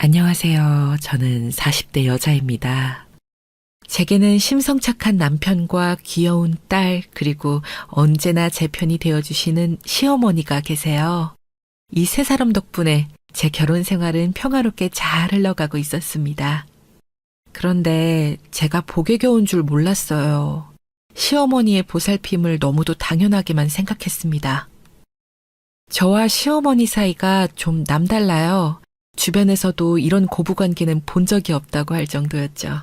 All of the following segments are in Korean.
안녕하세요. 저는 40대 여자입니다. 제게는 심성착한 남편과 귀여운 딸, 그리고 언제나 제 편이 되어주시는 시어머니가 계세요. 이 세 사람 덕분에 제 결혼 생활은 평화롭게 잘 흘러가고 있었습니다. 그런데 제가 복에 겨운 줄 몰랐어요. 시어머니의 보살핌을 너무도 당연하게만 생각했습니다. 저와 시어머니 사이가 좀 남달라요. 주변에서도 이런 고부관계는 본 적이 없다고 할 정도였죠.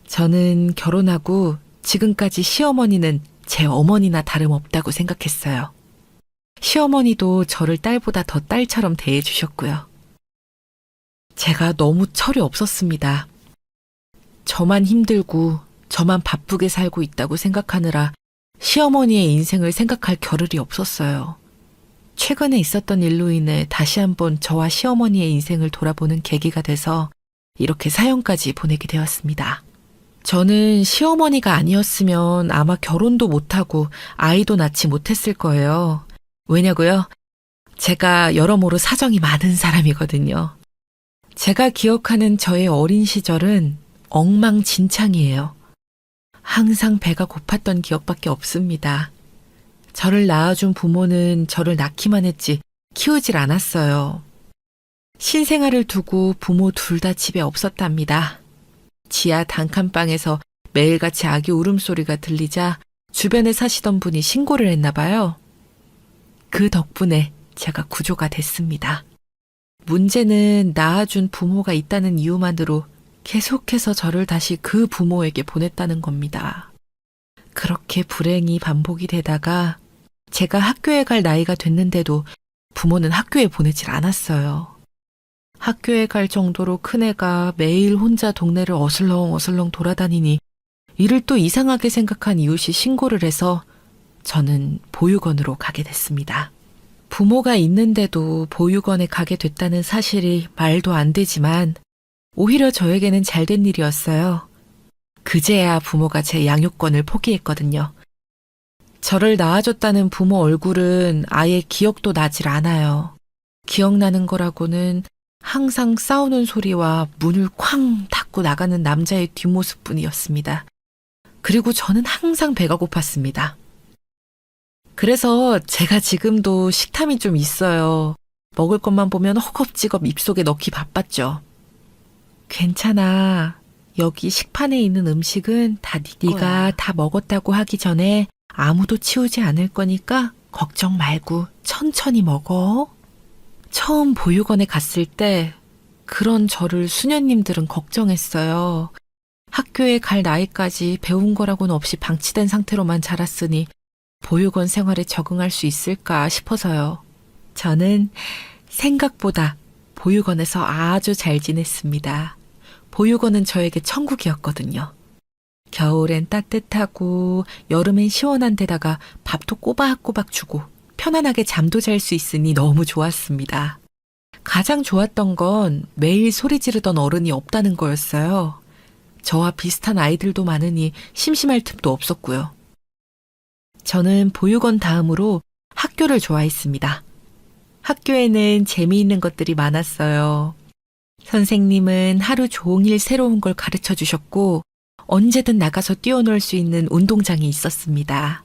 저는 결혼하고 지금까지 시어머니는 제 어머니나 다름없다고 생각했어요. 시어머니도 저를 딸보다 더 딸처럼 대해주셨고요. 제가 너무 철이 없었습니다. 저만 힘들고 저만 바쁘게 살고 있다고 생각하느라 시어머니의 인생을 생각할 겨를이 없었어요. 최근에 있었던 일로 인해 다시 한번 저와 시어머니의 인생을 돌아보는 계기가 돼서 이렇게 사연까지 보내게 되었습니다. 저는 시어머니가 아니었으면 아마 결혼도 못하고 아이도 낳지 못했을 거예요. 왜냐고요? 제가 여러모로 사정이 많은 사람이거든요. 제가 기억하는 저의 어린 시절은 엉망진창이에요. 항상 배가 고팠던 기억밖에 없습니다. 저를 낳아준 부모는 저를 낳기만 했지 키우질 않았어요. 신생아를 두고 부모 둘 다 집에 없었답니다. 지하 단칸방에서 매일같이 아기 울음소리가 들리자 주변에 사시던 분이 신고를 했나 봐요. 그 덕분에 제가 구조가 됐습니다. 문제는 낳아준 부모가 있다는 이유만으로 계속해서 저를 다시 그 부모에게 보냈다는 겁니다. 그렇게 불행이 반복이 되다가 제가 학교에 갈 나이가 됐는데도 부모는 학교에 보내질 않았어요. 학교에 갈 정도로 큰애가 매일 혼자 동네를 어슬렁어슬렁 돌아다니니 이를 또 이상하게 생각한 이웃이 신고를 해서 저는 보육원으로 가게 됐습니다. 부모가 있는데도 보육원에 가게 됐다는 사실이 말도 안 되지만 오히려 저에게는 잘된 일이었어요. 그제야 부모가 제 양육권을 포기했거든요. 저를 낳아줬다는 부모 얼굴은 아예 기억도 나질 않아요. 기억나는 거라고는 항상 싸우는 소리와 문을 쾅 닫고 나가는 남자의 뒷모습뿐이었습니다. 그리고 저는 항상 배가 고팠습니다. 그래서 제가 지금도 식탐이 좀 있어요. 먹을 것만 보면 허겁지겁 입속에 넣기 바빴죠. 괜찮아. 여기 식판에 있는 음식은 다 네가 다 먹었다고 하기 전에 아무도 치우지 않을 거니까 걱정 말고 천천히 먹어. 처음 보육원에 갔을 때 그런 저를 수녀님들은 걱정했어요. 학교에 갈 나이까지 배운 거라고는 없이 방치된 상태로만 자랐으니 보육원 생활에 적응할 수 있을까 싶어서요. 저는 생각보다 보육원에서 아주 잘 지냈습니다. 보육원은 저에게 천국이었거든요. 겨울엔 따뜻하고 여름엔 시원한 데다가 밥도 꼬박꼬박 주고 편안하게 잠도 잘 수 있으니 너무 좋았습니다. 가장 좋았던 건 매일 소리 지르던 어른이 없다는 거였어요. 저와 비슷한 아이들도 많으니 심심할 틈도 없었고요. 저는 보육원 다음으로 학교를 좋아했습니다. 학교에는 재미있는 것들이 많았어요. 선생님은 하루 종일 새로운 걸 가르쳐 주셨고 언제든 나가서 뛰어놀 수 있는 운동장이 있었습니다.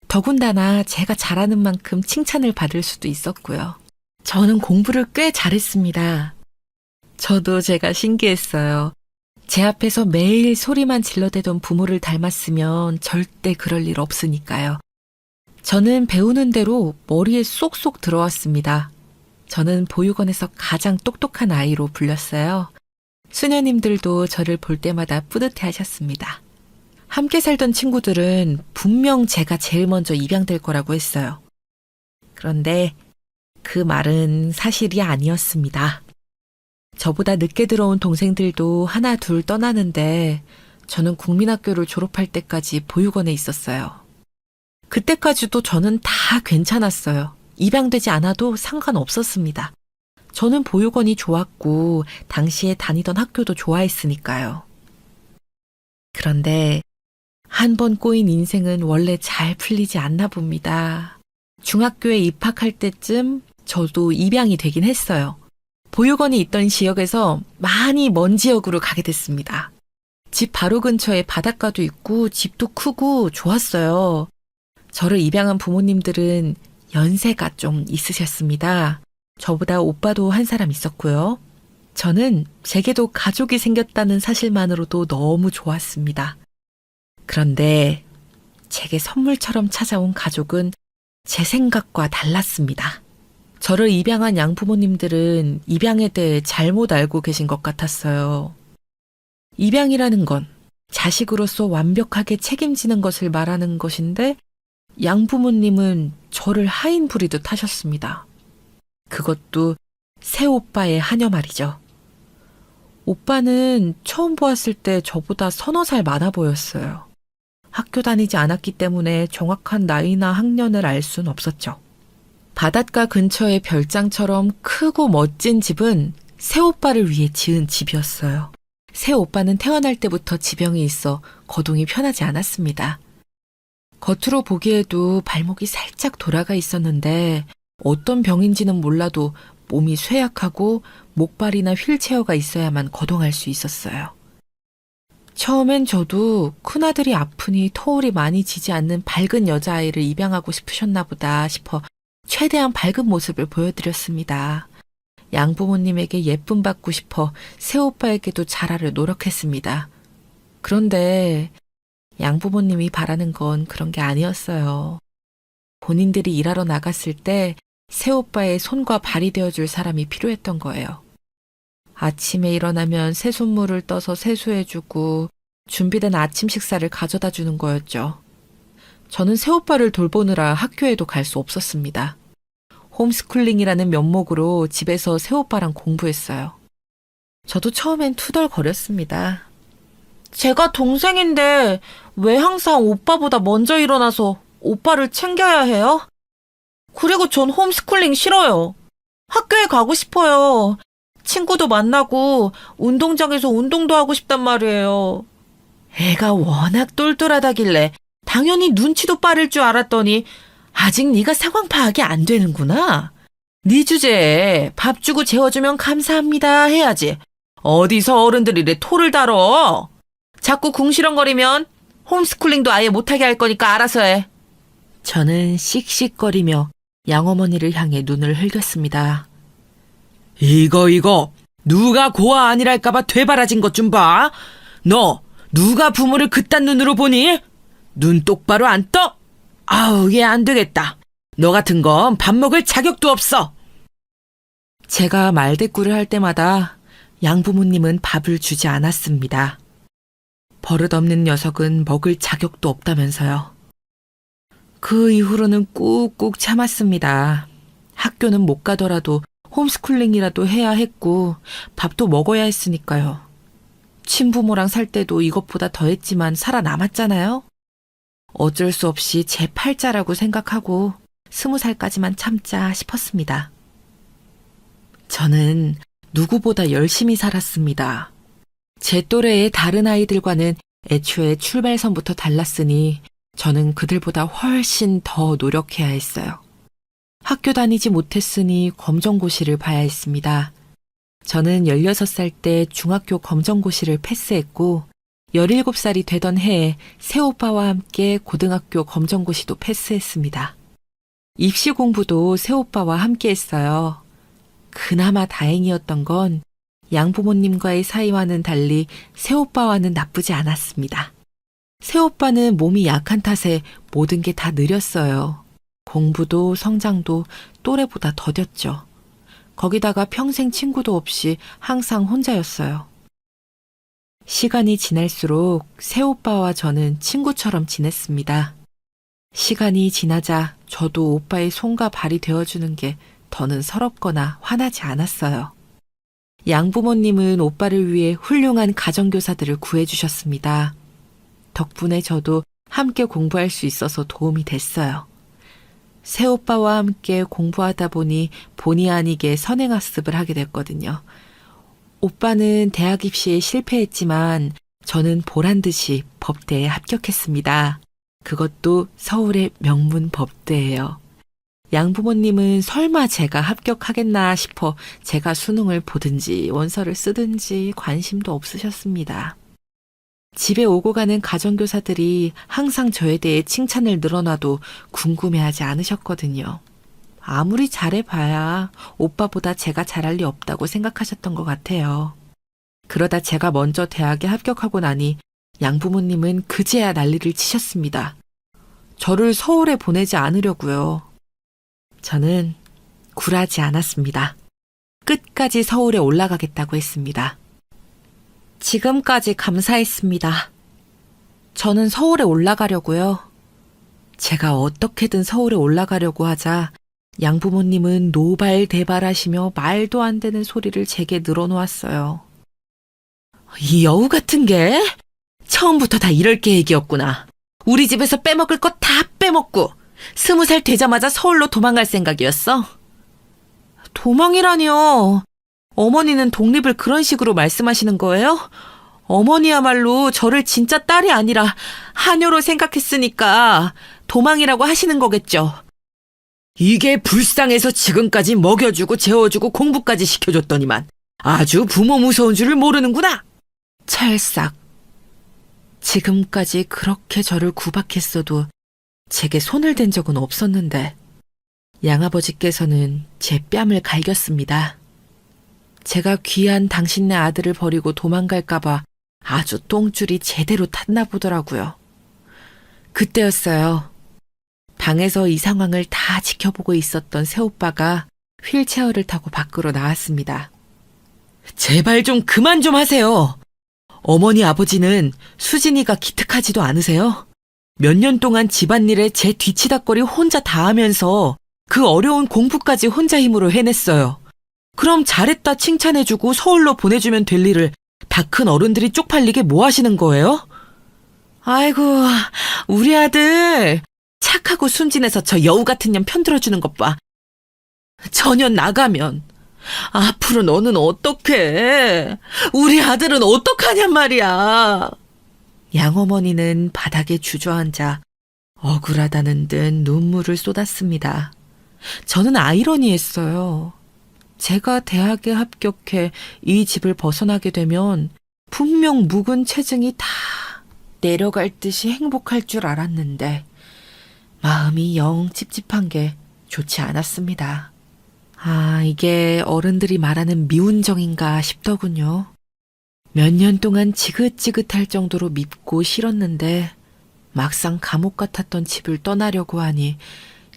더군다나 제가 잘하는 만큼 칭찬을 받을 수도 있었고요. 저는 공부를 꽤 잘했습니다. 저도 제가 신기했어요. 제 앞에서 매일 소리만 질러대던 부모를 닮았으면 절대 그럴 일 없으니까요. 저는 배우는 대로 머리에 쏙쏙 들어왔습니다. 저는 보육원에서 가장 똑똑한 아이로 불렸어요. 수녀님들도 저를 볼 때마다 뿌듯해 하셨습니다. 함께 살던 친구들은 분명 제가 제일 먼저 입양될 거라고 했어요. 그런데 그 말은 사실이 아니었습니다. 저보다 늦게 들어온 동생들도 하나 둘 떠나는데 저는 국민학교를 졸업할 때까지 보육원에 있었어요. 그때까지도 저는 다 괜찮았어요. 입양되지 않아도 상관없었습니다. 저는 보육원이 좋았고 당시에 다니던 학교도 좋아했으니까요. 그런데 한 번 꼬인 인생은 원래 잘 풀리지 않나 봅니다. 중학교에 입학할 때쯤 저도 입양이 되긴 했어요. 보육원이 있던 지역에서 많이 먼 지역으로 가게 됐습니다. 집 바로 근처에 바닷가도 있고 집도 크고 좋았어요. 저를 입양한 부모님들은 연세가 좀 있으셨습니다. 저보다 오빠도 한 사람 있었고요. 저는 제게도 가족이 생겼다는 사실만으로도 너무 좋았습니다. 그런데 제게 선물처럼 찾아온 가족은 제 생각과 달랐습니다. 저를 입양한 양부모님들은 입양에 대해 잘못 알고 계신 것 같았어요. 입양이라는 건 자식으로서 완벽하게 책임지는 것을 말하는 것인데 양부모님은 저를 하인 부리듯 하셨습니다. 그것도 새오빠의 하녀 말이죠. 오빠는 처음 보았을 때 저보다 서너 살 많아 보였어요. 학교 다니지 않았기 때문에 정확한 나이나 학년을 알 순 없었죠. 바닷가 근처의 별장처럼 크고 멋진 집은 새오빠를 위해 지은 집이었어요. 새오빠는 태어날 때부터 지병이 있어 거동이 편하지 않았습니다. 겉으로 보기에도 발목이 살짝 돌아가 있었는데 어떤 병인지는 몰라도 몸이 쇠약하고 목발이나 휠체어가 있어야만 거동할 수 있었어요. 처음엔 저도 큰아들이 아프니 터울이 많이 지지 않는 밝은 여자아이를 입양하고 싶으셨나 보다 싶어 최대한 밝은 모습을 보여드렸습니다. 양부모님에게 예쁨 받고 싶어 새오빠에게도 잘하려 노력했습니다. 그런데 양부모님이 바라는 건 그런 게 아니었어요. 본인들이 일하러 나갔을 때 새오빠의 손과 발이 되어줄 사람이 필요했던 거예요. 아침에 일어나면 새순물을 떠서 세수해주고 준비된 아침 식사를 가져다 주는 거였죠. 저는 새오빠를 돌보느라 학교에도 갈 수 없었습니다. 홈스쿨링이라는 면목으로 집에서 새오빠랑 공부했어요. 저도 처음엔 투덜거렸습니다. 제가 동생인데 왜 항상 오빠보다 먼저 일어나서 오빠를 챙겨야 해요? 그리고 전 홈스쿨링 싫어요. 학교에 가고 싶어요. 친구도 만나고 운동장에서 운동도 하고 싶단 말이에요. 애가 워낙 똘똘하다길래 당연히 눈치도 빠를 줄 알았더니 아직 네가 상황 파악이 안 되는구나. 네 주제에 밥 주고 재워주면 감사합니다 해야지. 어디서 어른들이 내 토를 다뤄. 자꾸 궁시렁거리면 홈스쿨링도 아예 못하게 할 거니까 알아서 해. 저는 씩씩거리며 양어머니를 향해 눈을 흘겼습니다. 이거 누가 고아 아니랄까봐 되바라진 것 좀 봐. 너 누가 부모를 그딴 눈으로 보니? 눈 똑바로 안 떠? 아우, 얘 안 되겠다. 너 같은 건 밥 먹을 자격도 없어. 제가 말대꾸를 할 때마다 양부모님은 밥을 주지 않았습니다. 버릇없는 녀석은 먹을 자격도 없다면서요. 그 이후로는 꾹꾹 참았습니다. 학교는 못 가더라도 홈스쿨링이라도 해야 했고 밥도 먹어야 했으니까요. 친부모랑 살 때도 이것보다 더 했지만 살아남았잖아요. 어쩔 수 없이 제 팔자라고 생각하고 20살까지만 참자 싶었습니다. 저는 누구보다 열심히 살았습니다. 제 또래의 다른 아이들과는 애초에 출발선부터 달랐으니 저는 그들보다 훨씬 더 노력해야 했어요. 학교 다니지 못했으니 검정고시를 봐야 했습니다. 저는 16살 때 중학교 검정고시를 패스했고 17살이 되던 해에 새오빠와 함께 고등학교 검정고시도 패스했습니다. 입시 공부도 새오빠와 함께 했어요. 그나마 다행이었던 건 양부모님과의 사이와는 달리 새오빠와는 나쁘지 않았습니다. 새오빠는 몸이 약한 탓에 모든 게 다 느렸어요. 공부도 성장도 또래보다 더뎠죠. 거기다가 평생 친구도 없이 항상 혼자였어요. 시간이 지날수록 새오빠와 저는 친구처럼 지냈습니다. 시간이 지나자 저도 오빠의 손과 발이 되어주는 게 더는 서럽거나 화나지 않았어요. 양부모님은 오빠를 위해 훌륭한 가정교사들을 구해주셨습니다. 덕분에 저도 함께 공부할 수 있어서 도움이 됐어요. 새오빠와 함께 공부하다 보니 본의 아니게 선행학습을 하게 됐거든요. 오빠는 대학 입시에 실패했지만 저는 보란듯이 법대에 합격했습니다. 그것도 서울의 명문 법대예요. 양부모님은 설마 제가 합격하겠나 싶어 제가 수능을 보든지 원서를 쓰든지 관심도 없으셨습니다. 집에 오고 가는 가정교사들이 항상 저에 대해 칭찬을 늘어놔도 궁금해하지 않으셨거든요. 아무리 잘해봐야 오빠보다 제가 잘할 리 없다고 생각하셨던 것 같아요. 그러다 제가 먼저 대학에 합격하고 나니 양부모님은 그제야 난리를 치셨습니다. 저를 서울에 보내지 않으려고요. 저는 굴하지 않았습니다. 끝까지 서울에 올라가겠다고 했습니다. 지금까지 감사했습니다. 저는 서울에 올라가려고요. 제가 어떻게든 서울에 올라가려고 하자 양부모님은 노발대발하시며 말도 안 되는 소리를 제게 늘어놓았어요. 이 여우 같은 게 처음부터 다 이럴 계획이었구나. 우리 집에서 빼먹을 거 다 빼먹고 20살 되자마자 서울로 도망갈 생각이었어? 도망이라니요. 어머니는 독립을 그런 식으로 말씀하시는 거예요? 어머니야말로 저를 진짜 딸이 아니라 하녀로 생각했으니까 도망이라고 하시는 거겠죠. 이게 불쌍해서 지금까지 먹여주고 재워주고 공부까지 시켜줬더니만 아주 부모 무서운 줄을 모르는구나. 찰싹. 지금까지 그렇게 저를 구박했어도 제게 손을 댄 적은 없었는데 양아버지께서는 제 뺨을 갈겼습니다. 제가 귀한 당신네 아들을 버리고 도망갈까봐 아주 똥줄이 제대로 탔나 보더라고요. 그때였어요. 방에서 이 상황을 다 지켜보고 있었던 새오빠가 휠체어를 타고 밖으로 나왔습니다. 제발 좀 그만 좀 하세요. 어머니 아버지는 수진이가 기특하지도 않으세요? 몇 년 동안 집안일에 제 뒤치다꺼리 혼자 다 하면서 그 어려운 공부까지 혼자 힘으로 해냈어요. 그럼 잘했다 칭찬해주고 서울로 보내주면 될 일을 다 큰 어른들이 쪽팔리게 뭐 하시는 거예요? 아이고, 우리 아들 착하고 순진해서 저 여우 같은 년 편들어주는 것 봐. 저 년 나가면 앞으로 너는 어떡해? 우리 아들은 어떡하냔 말이야. 양어머니는 바닥에 주저앉아 억울하다는 듯 눈물을 쏟았습니다. 저는 아이러니했어요. 제가 대학에 합격해 이 집을 벗어나게 되면 분명 묵은 체증이 다 내려갈 듯이 행복할 줄 알았는데 마음이 영 찝찝한 게 좋지 않았습니다. 아, 이게 어른들이 말하는 미운정인가 싶더군요. 몇 년 동안 지긋지긋할 정도로 밉고 싫었는데 막상 감옥 같았던 집을 떠나려고 하니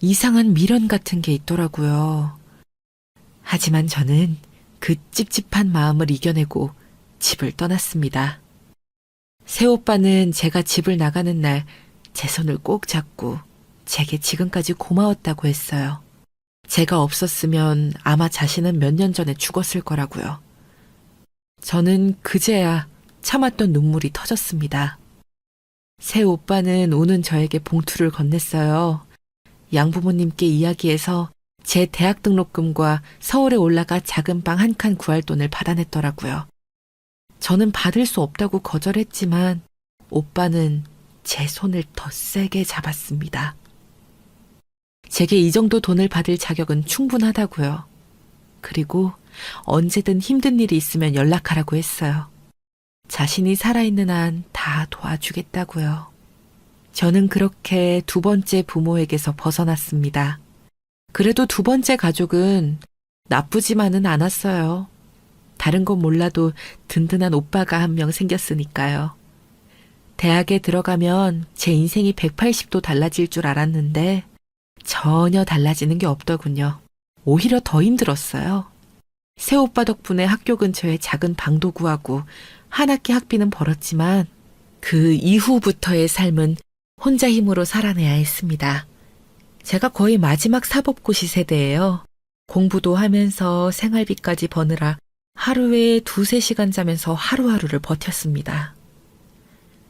이상한 미련 같은 게 있더라고요. 하지만 저는 그 찝찝한 마음을 이겨내고 집을 떠났습니다. 새오빠는 제가 집을 나가는 날 제 손을 꼭 잡고 제게 지금까지 고마웠다고 했어요. 제가 없었으면 아마 자신은 몇 년 전에 죽었을 거라고요. 저는 그제야 참았던 눈물이 터졌습니다. 새 오빠는 오는 저에게 봉투를 건넸어요. 양부모님께 이야기해서 제 대학 등록금과 서울에 올라가 작은 방 한 칸 구할 돈을 받아냈더라고요. 저는 받을 수 없다고 거절했지만 오빠는 제 손을 더 세게 잡았습니다. 제게 이 정도 돈을 받을 자격은 충분하다고요. 그리고 언제든 힘든 일이 있으면 연락하라고 했어요. 자신이 살아있는 한 다 도와주겠다고요. 저는 그렇게 두 번째 부모에게서 벗어났습니다. 그래도 두 번째 가족은 나쁘지만은 않았어요. 다른 건 몰라도 든든한 오빠가 한 명 생겼으니까요. 대학에 들어가면 제 인생이 180도 달라질 줄 알았는데 전혀 달라지는 게 없더군요. 오히려 더 힘들었어요. 새오빠 덕분에 학교 근처에 작은 방도 구하고 한 학기 학비는 벌었지만 그 이후부터의 삶은 혼자 힘으로 살아내야 했습니다. 제가 거의 마지막 사법고시 세대예요. 공부도 하면서 생활비까지 버느라 하루에 2-3시간 자면서 하루하루를 버텼습니다.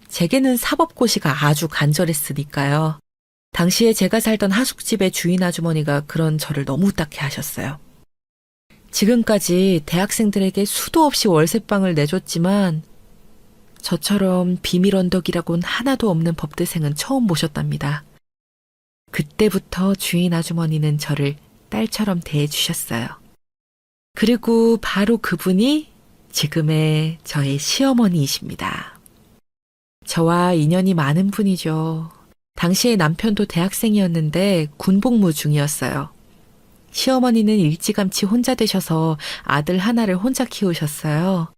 제게는 사법고시가 아주 간절했으니까요. 당시에 제가 살던 하숙집의 주인 아주머니가 그런 저를 너무 딱해 하셨어요. 지금까지 대학생들에게 수도 없이 월세방을 내줬지만 저처럼 비밀 언덕이라곤 하나도 없는 법대생은 처음 보셨답니다. 그때부터 주인 아주머니는 저를 딸처럼 대해주셨어요. 그리고 바로 그분이 지금의 저의 시어머니이십니다. 저와 인연이 많은 분이죠. 당시에 남편도 대학생이었는데 군복무 중이었어요. 시어머니는 일찌감치 혼자 되셔서 아들 하나를 혼자 키우셨어요.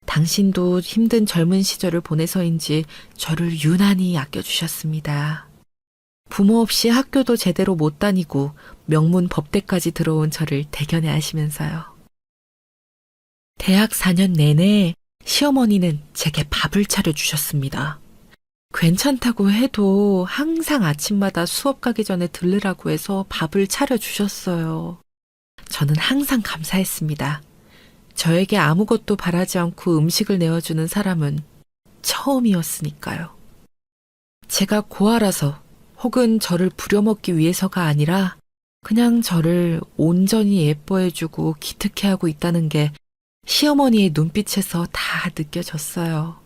당신도 힘든 젊은 시절을 보내서인지 저를 유난히 아껴주셨습니다. 부모 없이 학교도 제대로 못 다니고 명문 법대까지 들어온 저를 대견해 하시면서요. 대학 4년 내내 시어머니는 제게 밥을 차려주셨습니다. 괜찮다고 해도 항상 아침마다 수업 가기 전에 들르라고 해서 밥을 차려주셨어요. 저는 항상 감사했습니다. 저에게 아무것도 바라지 않고 음식을 내어주는 사람은 처음이었으니까요. 제가 고아라서 혹은 저를 부려먹기 위해서가 아니라 그냥 저를 온전히 예뻐해주고 기특해하고 있다는 게 시어머니의 눈빛에서 다 느껴졌어요.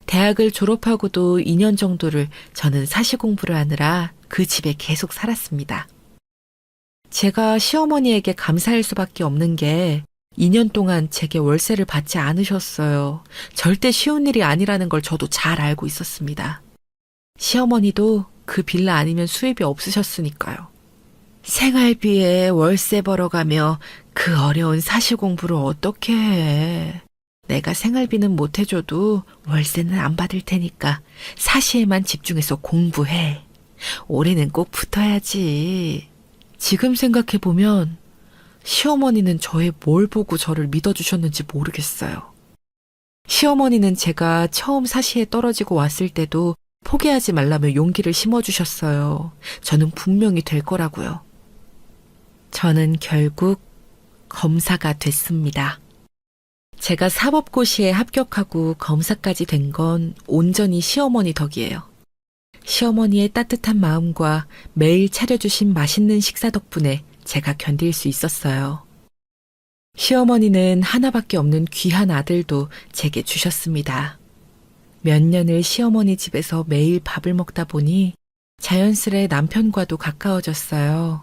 대학을 졸업하고도 2년 정도를 저는 사시 공부를 하느라 그 집에 계속 살았습니다. 제가 시어머니에게 감사할 수밖에 없는 게 2년 동안 제게 월세를 받지 않으셨어요. 절대 쉬운 일이 아니라는 걸 저도 잘 알고 있었습니다. 시어머니도 그 빌라 아니면 수입이 없으셨으니까요. 생활비에 월세 벌어가며 그 어려운 사시 공부를 어떻게 해. 내가 생활비는 못 해줘도 월세는 안 받을 테니까 사시에만 집중해서 공부해. 올해는 꼭 붙어야지. 지금 생각해보면 시어머니는 저의 뭘 보고 저를 믿어주셨는지 모르겠어요. 시어머니는 제가 처음 사시에 떨어지고 왔을 때도 포기하지 말라며 용기를 심어주셨어요. 저는 분명히 될 거라고요. 저는 결국 검사가 됐습니다. 제가 사법고시에 합격하고 검사까지 된 건 온전히 시어머니 덕이에요. 시어머니의 따뜻한 마음과 매일 차려주신 맛있는 식사 덕분에 제가 견딜 수 있었어요. 시어머니는 하나밖에 없는 귀한 아들도 제게 주셨습니다. 몇 년을 시어머니 집에서 매일 밥을 먹다 보니 자연스레 남편과도 가까워졌어요.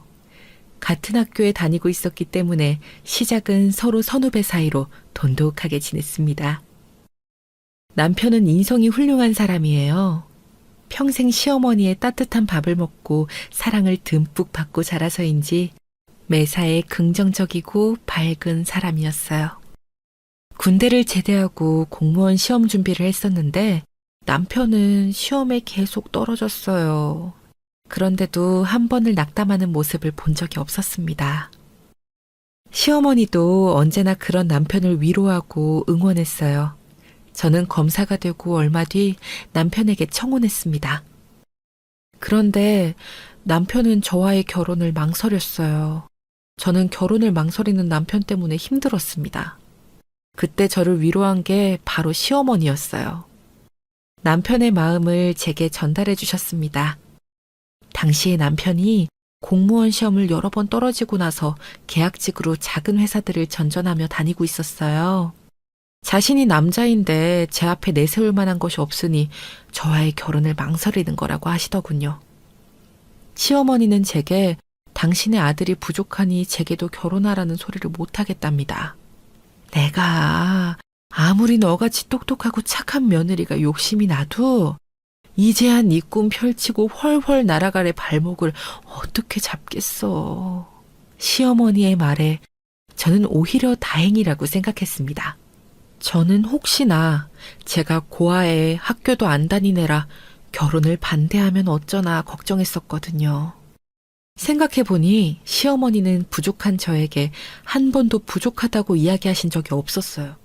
같은 학교에 다니고 있었기 때문에 시작은 서로 선후배 사이로 돈독하게 지냈습니다. 남편은 인성이 훌륭한 사람이에요. 평생 시어머니의 따뜻한 밥을 먹고 사랑을 듬뿍 받고 자라서인지 매사에 긍정적이고 밝은 사람이었어요. 군대를 제대하고 공무원 시험 준비를 했었는데 남편은 시험에 계속 떨어졌어요. 그런데도 한 번을 낙담하는 모습을 본 적이 없었습니다. 시어머니도 언제나 그런 남편을 위로하고 응원했어요. 저는 검사가 되고 얼마 뒤 남편에게 청혼했습니다. 그런데 남편은 저와의 결혼을 망설였어요. 저는 결혼을 망설이는 남편 때문에 힘들었습니다. 그때 저를 위로한 게 바로 시어머니였어요. 남편의 마음을 제게 전달해 주셨습니다. 당시에 남편이 공무원 시험을 여러 번 떨어지고 나서 계약직으로 작은 회사들을 전전하며 다니고 있었어요. 자신이 남자인데 제 앞에 내세울 만한 것이 없으니 저와의 결혼을 망설이는 거라고 하시더군요. 시어머니는 제게 당신의 아들이 부족하니 제게도 결혼하라는 소리를 못하겠답니다. 내가 아무리 너같이 똑똑하고 착한 며느리가 욕심이 나도 이제야 네 꿈 펼치고 훨훨 날아갈 발목을 어떻게 잡겠어. 시어머니의 말에 저는 오히려 다행이라고 생각했습니다. 저는 혹시나 제가 고아에 학교도 안 다니느라 결혼을 반대하면 어쩌나 걱정했었거든요. 생각해보니 시어머니는 부족한 저에게 한 번도 부족하다고 이야기하신 적이 없었어요.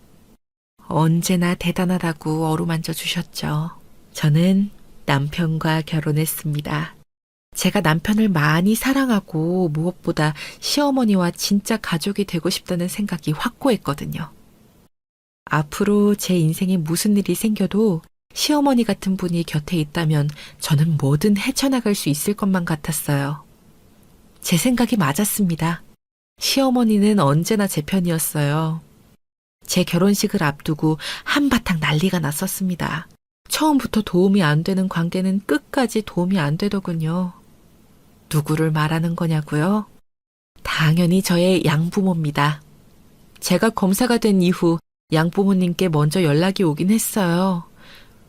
언제나 대단하다고 어루만져 주셨죠. 저는 남편과 결혼했습니다. 제가 남편을 많이 사랑하고 무엇보다 시어머니와 진짜 가족이 되고 싶다는 생각이 확고했거든요. 앞으로 제 인생에 무슨 일이 생겨도 시어머니 같은 분이 곁에 있다면 저는 뭐든 헤쳐나갈 수 있을 것만 같았어요. 제 생각이 맞았습니다. 시어머니는 언제나 제 편이었어요. 제 결혼식을 앞두고 한바탕 난리가 났었습니다. 처음부터 도움이 안 되는 관계는 끝까지 도움이 안 되더군요. 누구를 말하는 거냐고요? 당연히 저의 양부모입니다. 제가 검사가 된 이후 양부모님께 먼저 연락이 오긴 했어요.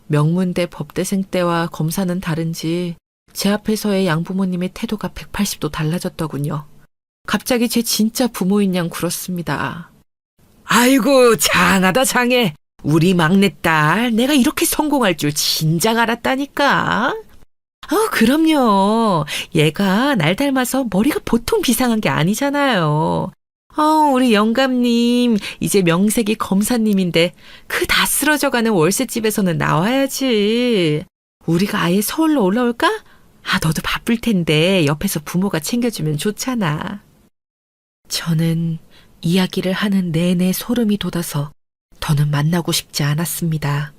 명문대 법대생 때와 검사는 다른지 제 앞에서의 양부모님의 태도가 180도 달라졌더군요. 갑자기 제 진짜 부모인 양 굴었습니다. 아이고, 장하다 장해. 우리 막내딸 내가 이렇게 성공할 줄 진작 알았다니까. 그럼요. 얘가 날 닮아서 머리가 보통 비상한 게 아니잖아요. 우리 영감님 이제 명색이 검사님인데 그 다 쓰러져가는 월세집에서는 나와야지. 우리가 아예 서울로 올라올까? 너도 바쁠 텐데 옆에서 부모가 챙겨주면 좋잖아. 저는 이야기를 하는 내내 소름이 돋아서 더는 만나고 싶지 않았습니다.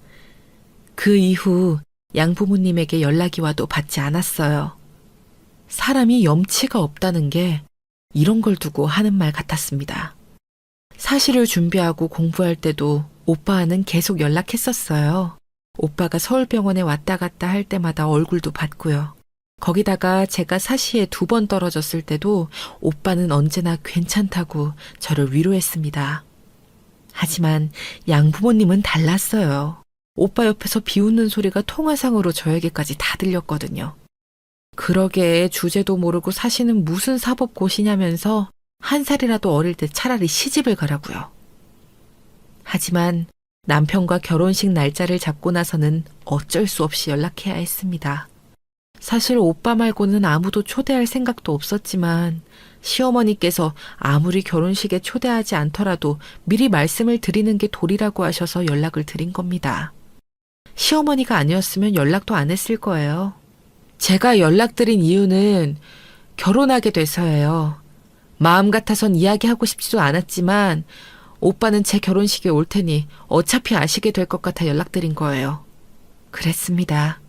그 이후 양부모님에게 연락이 와도 받지 않았어요. 사람이 염치가 없다는 게 이런 걸 두고 하는 말 같았습니다. 사실을 준비하고 공부할 때도 오빠와는 계속 연락했었어요. 오빠가 서울병원에 왔다 갔다 할 때마다 얼굴도 봤고요. 거기다가 제가 사시에 2번 떨어졌을 때도 오빠는 언제나 괜찮다고 저를 위로했습니다. 하지만 양부모님은 달랐어요. 오빠 옆에서 비웃는 소리가 통화상으로 저에게까지 다 들렸거든요. 그러게 주제도 모르고 사시는 무슨 사법고시냐면서 한 살이라도 어릴 때 차라리 시집을 가라고요. 하지만 남편과 결혼식 날짜를 잡고 나서는 어쩔 수 없이 연락해야 했습니다. 사실 오빠 말고는 아무도 초대할 생각도 없었지만 시어머니께서 아무리 결혼식에 초대하지 않더라도 미리 말씀을 드리는 게 도리라고 하셔서 연락을 드린 겁니다. 시어머니가 아니었으면 연락도 안 했을 거예요. 제가 연락드린 이유는 결혼하게 돼서예요. 마음 같아선 이야기하고 싶지도 않았지만 오빠는 제 결혼식에 올 테니 어차피 아시게 될 것 같아 연락드린 거예요. 그랬습니다.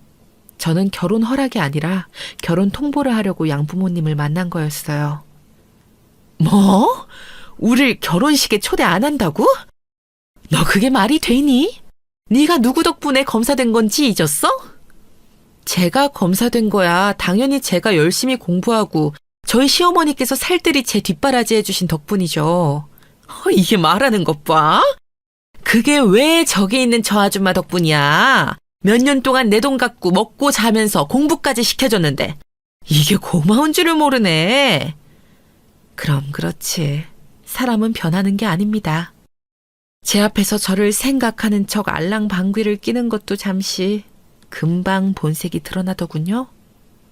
저는 결혼 허락이 아니라 결혼 통보를 하려고 양부모님을 만난 거였어요. 뭐? 우릴 결혼식에 초대 안 한다고? 너 그게 말이 되니? 네가 누구 덕분에 검사된 건지 잊었어? 제가 검사된 거야 당연히 제가 열심히 공부하고 저희 시어머니께서 살뜰히 제 뒷바라지 해주신 덕분이죠. 이게 말하는 것 봐. 그게 왜 저기 있는 저 아줌마 덕분이야. 몇 년 동안 내 돈 갖고 먹고 자면서 공부까지 시켜줬는데 이게 고마운 줄을 모르네. 그럼 그렇지. 사람은 변하는 게 아닙니다. 제 앞에서 저를 생각하는 척 알랑방귀를 끼는 것도 잠시 금방 본색이 드러나더군요.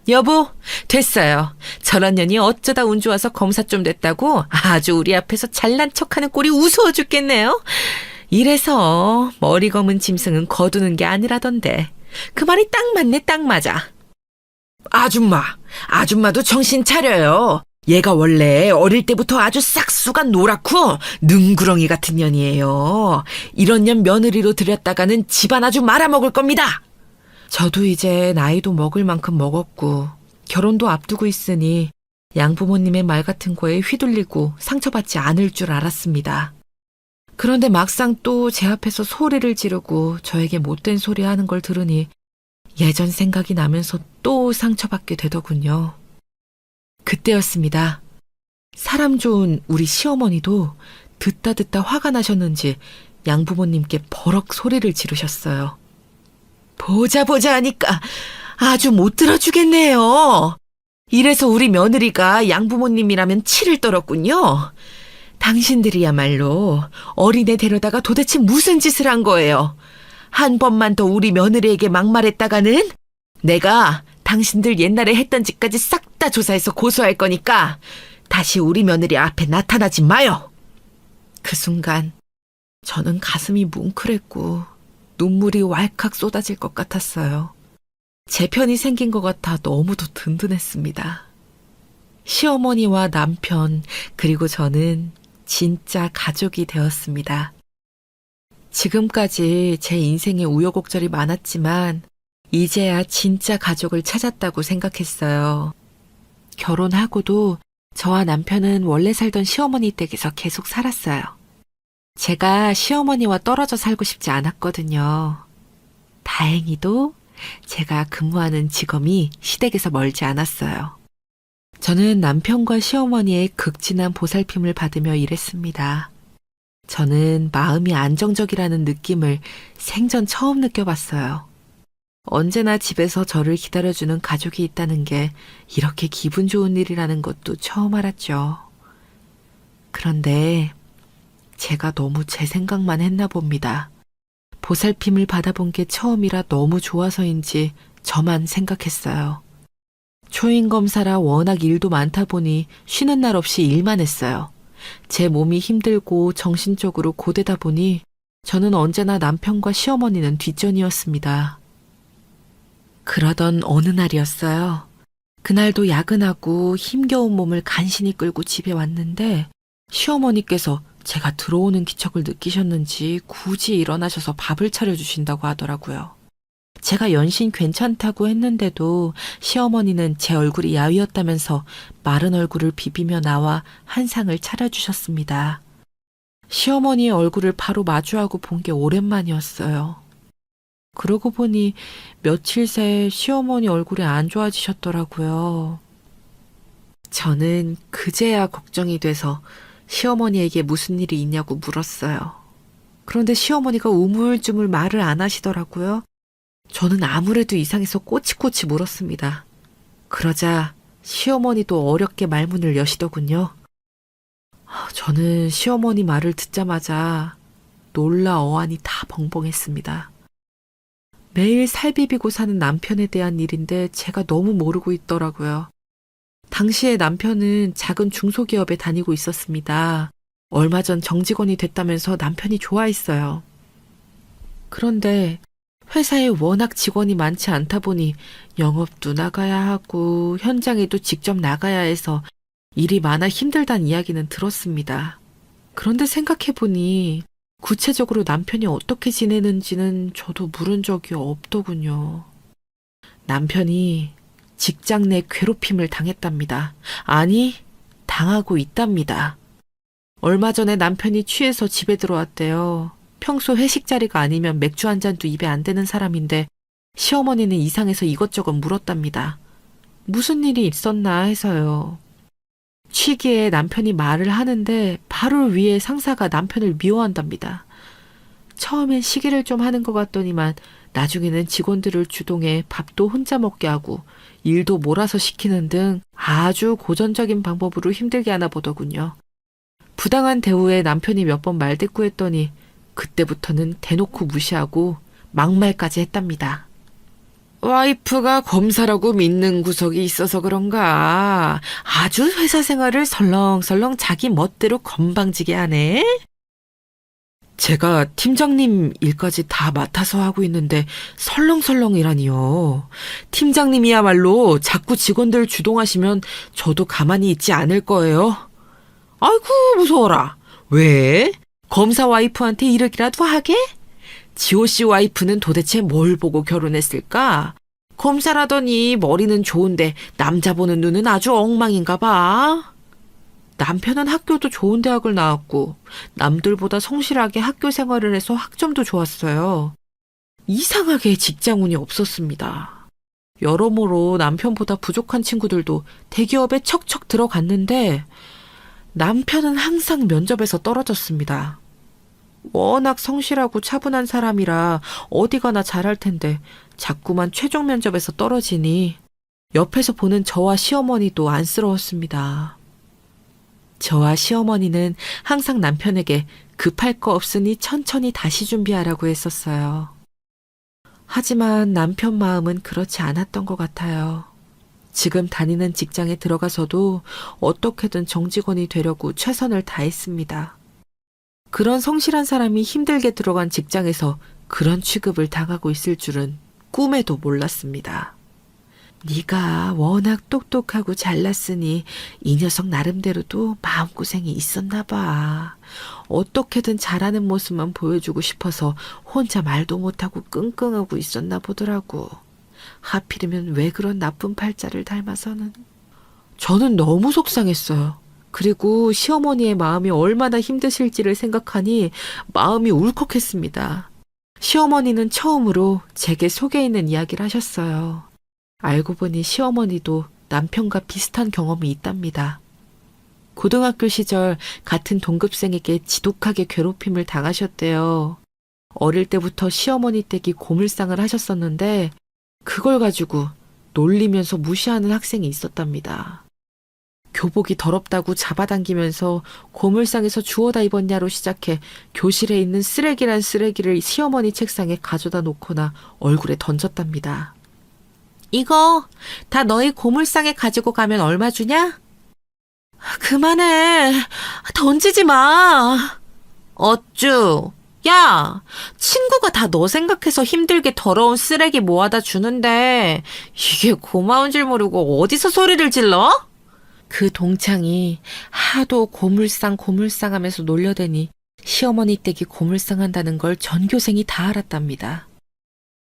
여보, 됐어요. 저런 년이 어쩌다 운 좋아서 검사 좀 됐다고 아주 우리 앞에서 잘난 척하는 꼴이 우스워 죽겠네요. 이래서 머리 검은 짐승은 거두는 게 아니라던데. 그 말이 딱 맞네, 딱 맞아. 아줌마도 정신 차려요. 얘가 원래 어릴 때부터 아주 싹수가 노랗고 능구렁이 같은 년이에요. 이런 년 며느리로 들였다가는 집안 아주 말아먹을 겁니다. 저도 이제 나이도 먹을 만큼 먹었고 결혼도 앞두고 있으니 양부모님의 말 같은 거에 휘둘리고 상처받지 않을 줄 알았습니다. 그런데 막상 또 제 앞에서 소리를 지르고 저에게 못된 소리 하는 걸 들으니 예전 생각이 나면서 또 상처받게 되더군요. 그때였습니다. 사람 좋은 우리 시어머니도 듣다 화가 나셨는지 양부모님께 버럭 소리를 지르셨어요. 보자 하니까 아주 못 들어주겠네요. 이래서 우리 며느리가 양부모님이라면 치를 떨었군요. 당신들이야말로 어린애 데려다가 도대체 무슨 짓을 한 거예요. 한 번만 더 우리 며느리에게 막말했다가는 내가 당신들 옛날에 했던 짓까지 싹 다 조사해서 고소할 거니까 다시 우리 며느리 앞에 나타나지 마요. 그 순간 저는 가슴이 뭉클했고 눈물이 왈칵 쏟아질 것 같았어요. 제 편이 생긴 것 같아 너무도 든든했습니다. 시어머니와 남편 그리고 저는 진짜 가족이 되었습니다. 지금까지 제 인생에 우여곡절이 많았지만 이제야 진짜 가족을 찾았다고 생각했어요. 결혼하고도 저와 남편은 원래 살던 시어머니 댁에서 계속 살았어요. 제가 시어머니와 떨어져 살고 싶지 않았거든요. 다행히도 제가 근무하는 직업이 시댁에서 멀지 않았어요. 저는 남편과 시어머니의 극진한 보살핌을 받으며 일했습니다. 저는 마음이 안정적이라는 느낌을 생전 처음 느껴봤어요. 언제나 집에서 저를 기다려주는 가족이 있다는 게 이렇게 기분 좋은 일이라는 것도 처음 알았죠. 그런데 제가 너무 제 생각만 했나 봅니다. 보살핌을 받아본 게 처음이라 너무 좋아서인지 저만 생각했어요. 초임검사라 워낙 일도 많다 보니 쉬는 날 없이 일만 했어요. 제 몸이 힘들고 정신적으로 고되다 보니 저는 언제나 남편과 시어머니는 뒷전이었습니다. 그러던 어느 날이었어요. 그날도 야근하고 힘겨운 몸을 간신히 끌고 집에 왔는데 시어머니께서 제가 들어오는 기척을 느끼셨는지 굳이 일어나셔서 밥을 차려주신다고 하더라고요. 제가 연신 괜찮다고 했는데도 시어머니는 제 얼굴이 야위었다면서 마른 얼굴을 비비며 나와 한 상을 차려주셨습니다. 시어머니의 얼굴을 바로 마주하고 본 게 오랜만이었어요. 그러고 보니 며칠 새 시어머니 얼굴이 안 좋아지셨더라고요. 저는 그제야 걱정이 돼서 시어머니에게 무슨 일이 있냐고 물었어요. 그런데 시어머니가 우물쭈물 말을 안 하시더라고요. 저는 아무래도 이상해서 꼬치꼬치 물었습니다. 그러자 시어머니도 어렵게 말문을 여시더군요. 저는 시어머니 말을 듣자마자 놀라 어안이 다 벙벙했습니다. 매일 살 비비고 사는 남편에 대한 일인데 제가 너무 모르고 있더라고요. 당시에 남편은 작은 중소기업에 다니고 있었습니다. 얼마 전 정직원이 됐다면서 남편이 좋아했어요. 그런데 회사에 워낙 직원이 많지 않다 보니 영업도 나가야 하고 현장에도 직접 나가야 해서 일이 많아 힘들다는 이야기는 들었습니다. 그런데 생각해보니 구체적으로 남편이 어떻게 지내는지는 저도 물은 적이 없더군요. 남편이 직장 내 괴롭힘을 당했답니다. 아니, 당하고 있답니다. 얼마 전에 남편이 취해서 집에 들어왔대요. 평소 회식 자리가 아니면 맥주 한 잔도 입에 안 대는 사람인데 시어머니는 이상해서 이것저것 물었답니다. 무슨 일이 있었나 해서요. 취기에 남편이 말을 하는데 바로 위에 상사가 남편을 미워한답니다. 처음엔 시기를 좀 하는 것 같더니만 나중에는 직원들을 주동해 밥도 혼자 먹게 하고 일도 몰아서 시키는 등 아주 고전적인 방법으로 힘들게 하나 보더군요. 부당한 대우에 남편이 몇 번 말대꾸했더니 그때부터는 대놓고 무시하고 막말까지 했답니다. 와이프가 검사라고 믿는 구석이 있어서 그런가 아주 회사 생활을 설렁설렁 자기 멋대로 건방지게 하네. 제가 팀장님 일까지 다 맡아서 하고 있는데 설렁설렁이라니요. 팀장님이야말로 자꾸 직원들 주동하시면 저도 가만히 있지 않을 거예요. 아이고 무서워라. 왜? 검사 와이프한테 이러기라도 하게? 지호씨 와이프는 도대체 뭘 보고 결혼했을까? 검사라더니 머리는 좋은데 남자 보는 눈은 아주 엉망인가 봐. 남편은 학교도 좋은 대학을 나왔고 남들보다 성실하게 학교 생활을 해서 학점도 좋았어요. 이상하게 직장운이 없었습니다. 여러모로 남편보다 부족한 친구들도 대기업에 척척 들어갔는데 남편은 항상 면접에서 떨어졌습니다. 워낙 성실하고 차분한 사람이라 어디 가나 잘할 텐데 자꾸만 최종 면접에서 떨어지니 옆에서 보는 저와 시어머니도 안쓰러웠습니다. 저와 시어머니는 항상 남편에게 급할 거 없으니 천천히 다시 준비하라고 했었어요. 하지만 남편 마음은 그렇지 않았던 것 같아요. 지금 다니는 직장에 들어가서도 어떻게든 정직원이 되려고 최선을 다했습니다. 그런 성실한 사람이 힘들게 들어간 직장에서 그런 취급을 당하고 있을 줄은 꿈에도 몰랐습니다. 네가 워낙 똑똑하고 잘났으니 이 녀석 나름대로도 마음고생이 있었나 봐. 어떻게든 잘하는 모습만 보여주고 싶어서 혼자 말도 못하고 끙끙하고 있었나 보더라고. 하필이면 왜 그런 나쁜 팔자를 닮아서는. 저는 너무 속상했어요. 그리고 시어머니의 마음이 얼마나 힘드실지를 생각하니 마음이 울컥했습니다. 시어머니는 처음으로 제게 속에 있는 이야기를 하셨어요. 알고 보니 시어머니도 남편과 비슷한 경험이 있답니다. 고등학교 시절 같은 동급생에게 지독하게 괴롭힘을 당하셨대요. 어릴 때부터 시어머니 댁이 고물상을 하셨었는데 그걸 가지고 놀리면서 무시하는 학생이 있었답니다. 교복이 더럽다고 잡아당기면서 고물상에서 주워다 입었냐로 시작해 교실에 있는 쓰레기란 쓰레기를 시어머니 책상에 가져다 놓거나 얼굴에 던졌답니다. 이거 다 너희 고물상에 가지고 가면 얼마 주냐? 그만해. 던지지 마. 어쭈. 야, 친구가 다 너 생각해서 힘들게 더러운 쓰레기 모아다 주는데 이게 고마운 줄 모르고 어디서 소리를 질러? 그 동창이 하도 고물상 하면서 놀려대니 시어머니 댁이 고물상 한다는 걸 전교생이 다 알았답니다.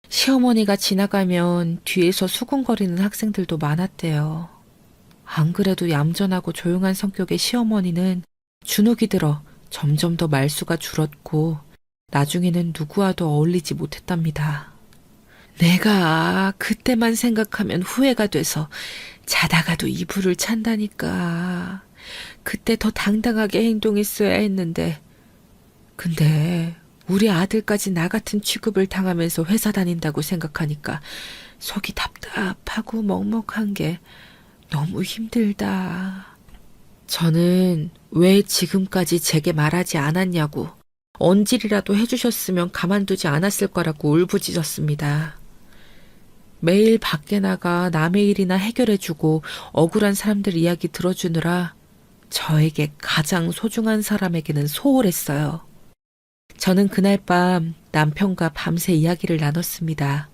시어머니가 지나가면 뒤에서 수군거리는 학생들도 많았대요. 안 그래도 얌전하고 조용한 성격의 시어머니는 주눅이 들어 점점 더 말수가 줄었고 나중에는 누구와도 어울리지 못했답니다. 내가 그때만 생각하면 후회가 돼서 자다가도 이불을 찬다니까. 그때 더 당당하게 행동했어야 했는데. 근데 우리 아들까지 나 같은 취급을 당하면서 회사 다닌다고 생각하니까 속이 답답하고 먹먹한 게 너무 힘들다. 저는 왜 지금까지 제게 말하지 않았냐고, 언질이라도 해주셨으면 가만두지 않았을 거라고 울부짖었습니다. 매일 밖에 나가 남의 일이나 해결해주고 억울한 사람들 이야기 들어주느라 저에게 가장 소중한 사람에게는 소홀했어요. 저는 그날 밤 남편과 밤새 이야기를 나눴습니다.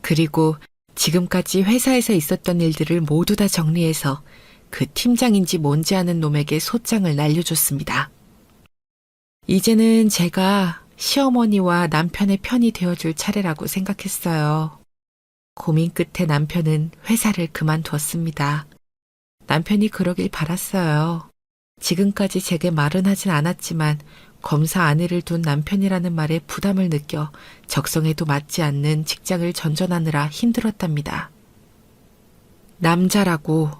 그리고 지금까지 회사에서 있었던 일들을 모두 다 정리해서 그 팀장인지 뭔지 아는 놈에게 소장을 날려줬습니다. 이제는 제가 시어머니와 남편의 편이 되어줄 차례라고 생각했어요. 고민 끝에 남편은 회사를 그만두었습니다. 남편이 그러길 바랐어요. 지금까지 제게 말은 하진 않았지만 검사 아내를 둔 남편이라는 말에 부담을 느껴 적성에도 맞지 않는 직장을 전전하느라 힘들었답니다. 남자라고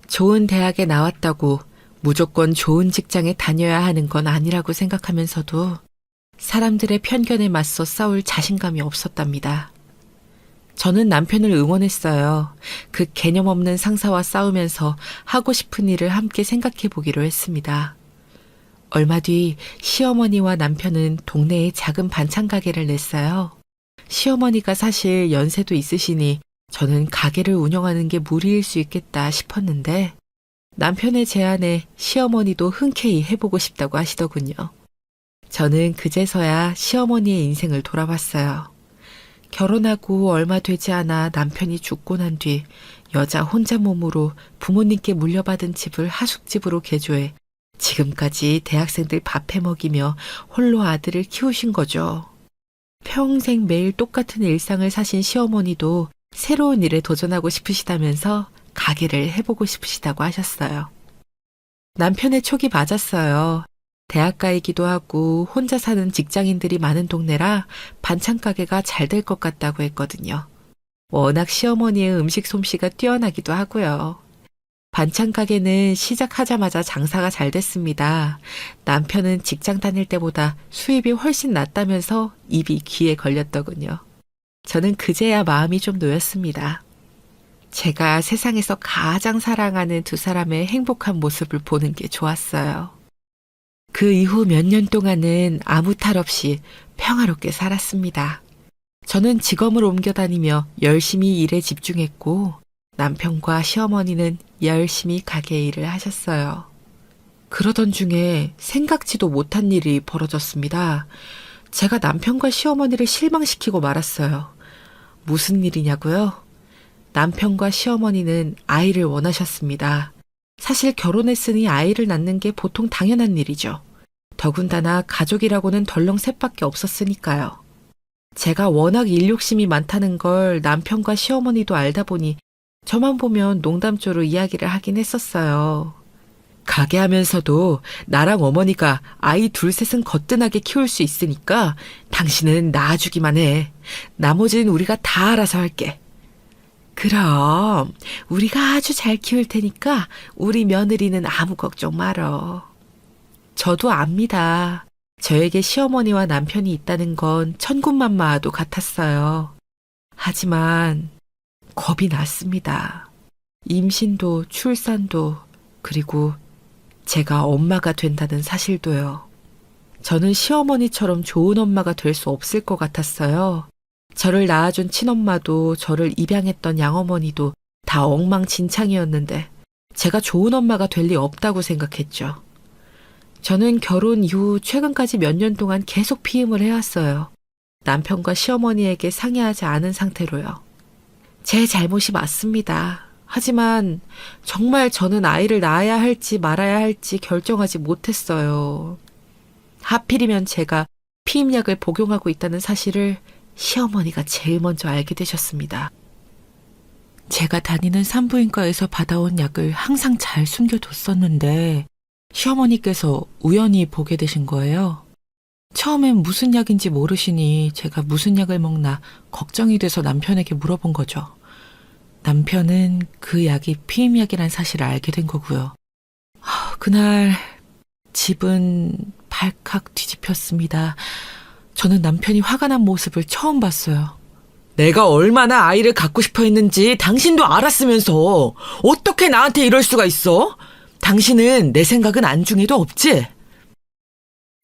좋은 대학에 나왔다고 무조건 좋은 직장에 다녀야 하는 건 아니라고 생각하면서도 사람들의 편견에 맞서 싸울 자신감이 없었답니다. 저는 남편을 응원했어요. 그 개념 없는 상사와 싸우면서 하고 싶은 일을 함께 생각해 보기로 했습니다. 얼마 뒤 시어머니와 남편은 동네에 작은 반찬 가게를 냈어요. 시어머니가 사실 연세도 있으시니 저는 가게를 운영하는 게 무리일 수 있겠다 싶었는데 남편의 제안에 시어머니도 흔쾌히 해보고 싶다고 하시더군요. 저는 그제서야 시어머니의 인생을 돌아봤어요. 결혼하고 얼마 되지 않아 남편이 죽고 난 뒤 여자 혼자 몸으로 부모님께 물려받은 집을 하숙집으로 개조해 지금까지 대학생들 밥해 먹이며 홀로 아들을 키우신 거죠. 평생 매일 똑같은 일상을 사신 시어머니도 새로운 일에 도전하고 싶으시다면서 가게를 해보고 싶으시다고 하셨어요. 남편의 촉이 맞았어요. 대학가이기도 하고 혼자 사는 직장인들이 많은 동네라 반찬 가게가 잘 될 것 같다고 했거든요. 워낙 시어머니의 음식 솜씨가 뛰어나기도 하고요. 반찬 가게는 시작하자마자 장사가 잘 됐습니다. 남편은 직장 다닐 때보다 수입이 훨씬 낫다면서 입이 귀에 걸렸더군요. 저는 그제야 마음이 좀 놓였습니다. 제가 세상에서 가장 사랑하는 두 사람의 행복한 모습을 보는 게 좋았어요. 그 이후 몇 년 동안은 아무 탈 없이 평화롭게 살았습니다. 저는 직업을 옮겨 다니며 열심히 일에 집중했고 남편과 시어머니는 열심히 가게 일을 하셨어요. 그러던 중에 생각지도 못한 일이 벌어졌습니다. 제가 남편과 시어머니를 실망시키고 말았어요. 무슨 일이냐고요? 남편과 시어머니는 아이를 원하셨습니다. 사실 결혼했으니 아이를 낳는 게 보통 당연한 일이죠. 더군다나 가족이라고는 덜렁 셋밖에 없었으니까요. 제가 워낙 일 욕심이 많다는 걸 남편과 시어머니도 알다 보니 저만 보면 농담조로 이야기를 하긴 했었어요. 가게 하면서도 나랑 어머니가 아이 둘 셋은 거뜬하게 키울 수 있으니까 당신은 낳아주기만 해. 나머지는 우리가 다 알아서 할게. 그럼 우리가 아주 잘 키울 테니까 우리 며느리는 아무 걱정 말어. 저도 압니다. 저에게 시어머니와 남편이 있다는 건 천군만마와도 같았어요. 하지만 겁이 났습니다. 임신도 출산도 그리고 제가 엄마가 된다는 사실도요. 저는 시어머니처럼 좋은 엄마가 될 수 없을 것 같았어요. 저를 낳아준 친엄마도 저를 입양했던 양어머니도 다 엉망진창이었는데 제가 좋은 엄마가 될 리 없다고 생각했죠. 저는 결혼 이후 최근까지 몇 년 동안 계속 피임을 해왔어요. 남편과 시어머니에게 상의하지 않은 상태로요. 제 잘못이 맞습니다. 하지만 정말 저는 아이를 낳아야 할지 말아야 할지 결정하지 못했어요. 하필이면 제가 피임약을 복용하고 있다는 사실을 시어머니가 제일 먼저 알게 되셨습니다. 제가 다니는 산부인과에서 받아온 약을 항상 잘 숨겨뒀었는데 시어머니께서 우연히 보게 되신 거예요. 처음엔 무슨 약인지 모르시니 제가 무슨 약을 먹나 걱정이 돼서 남편에게 물어본 거죠. 남편은 그 약이 피임약이란 사실을 알게 된 거고요. 그날 집은 발칵 뒤집혔습니다. 저는 남편이 화가 난 모습을 처음 봤어요. 내가 얼마나 아이를 갖고 싶어 했는지 당신도 알았으면서 어떻게 나한테 이럴 수가 있어? 당신은 내 생각은 안중에도 없지?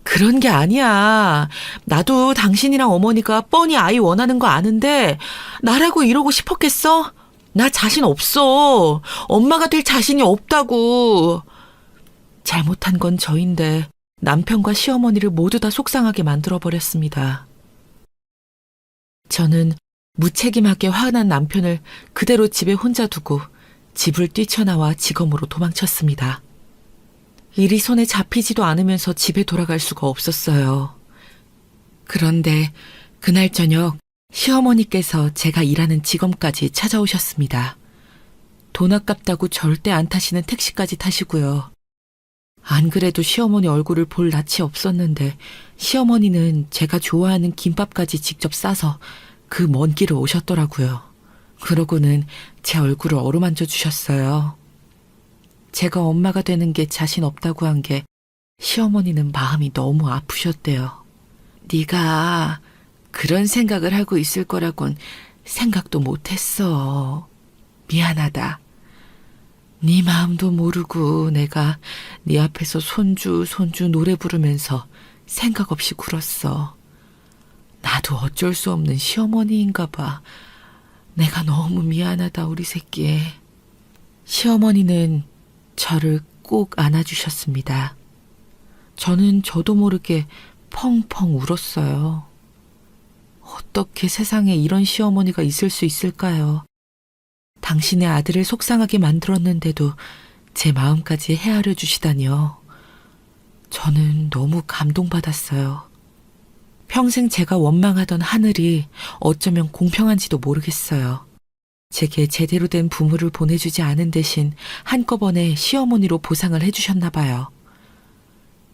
그런 게 아니야. 나도 당신이랑 어머니가 뻔히 아이 원하는 거 아는데 나라고 이러고 싶었겠어? 나 자신 없어. 엄마가 될 자신이 없다고. 잘못한 건 저인데 남편과 시어머니를 모두 다 속상하게 만들어버렸습니다. 저는 무책임하게 화난 남편을 그대로 집에 혼자 두고 집을 뛰쳐나와 직업으로 도망쳤습니다. 일이 손에 잡히지도 않으면서 집에 돌아갈 수가 없었어요. 그런데 그날 저녁 시어머니께서 제가 일하는 직업까지 찾아오셨습니다. 돈 아깝다고 절대 안 타시는 택시까지 타시고요. 안 그래도 시어머니 얼굴을 볼 낯이 없었는데 시어머니는 제가 좋아하는 김밥까지 직접 싸서 그 먼 길을 오셨더라고요. 그러고는 제 얼굴을 어루만져 주셨어요. 제가 엄마가 되는 게 자신 없다고 한 게 시어머니는 마음이 너무 아프셨대요. 네가 그런 생각을 하고 있을 거라곤 생각도 못했어. 미안하다. 네 마음도 모르고 내가 네 앞에서 손주 노래 부르면서 생각 없이 굴었어. 나도 어쩔 수 없는 시어머니인가 봐. 내가 너무 미안하다 우리 새끼. 시어머니는 저를 꼭 안아주셨습니다. 저는 저도 모르게 펑펑 울었어요. 어떻게 세상에 이런 시어머니가 있을 수 있을까요? 당신의 아들을 속상하게 만들었는데도 제 마음까지 헤아려 주시다니요. 저는 너무 감동받았어요. 평생 제가 원망하던 하늘이 어쩌면 공평한지도 모르겠어요. 제게 제대로 된 부모를 보내주지 않은 대신 한꺼번에 시어머니로 보상을 해주셨나 봐요.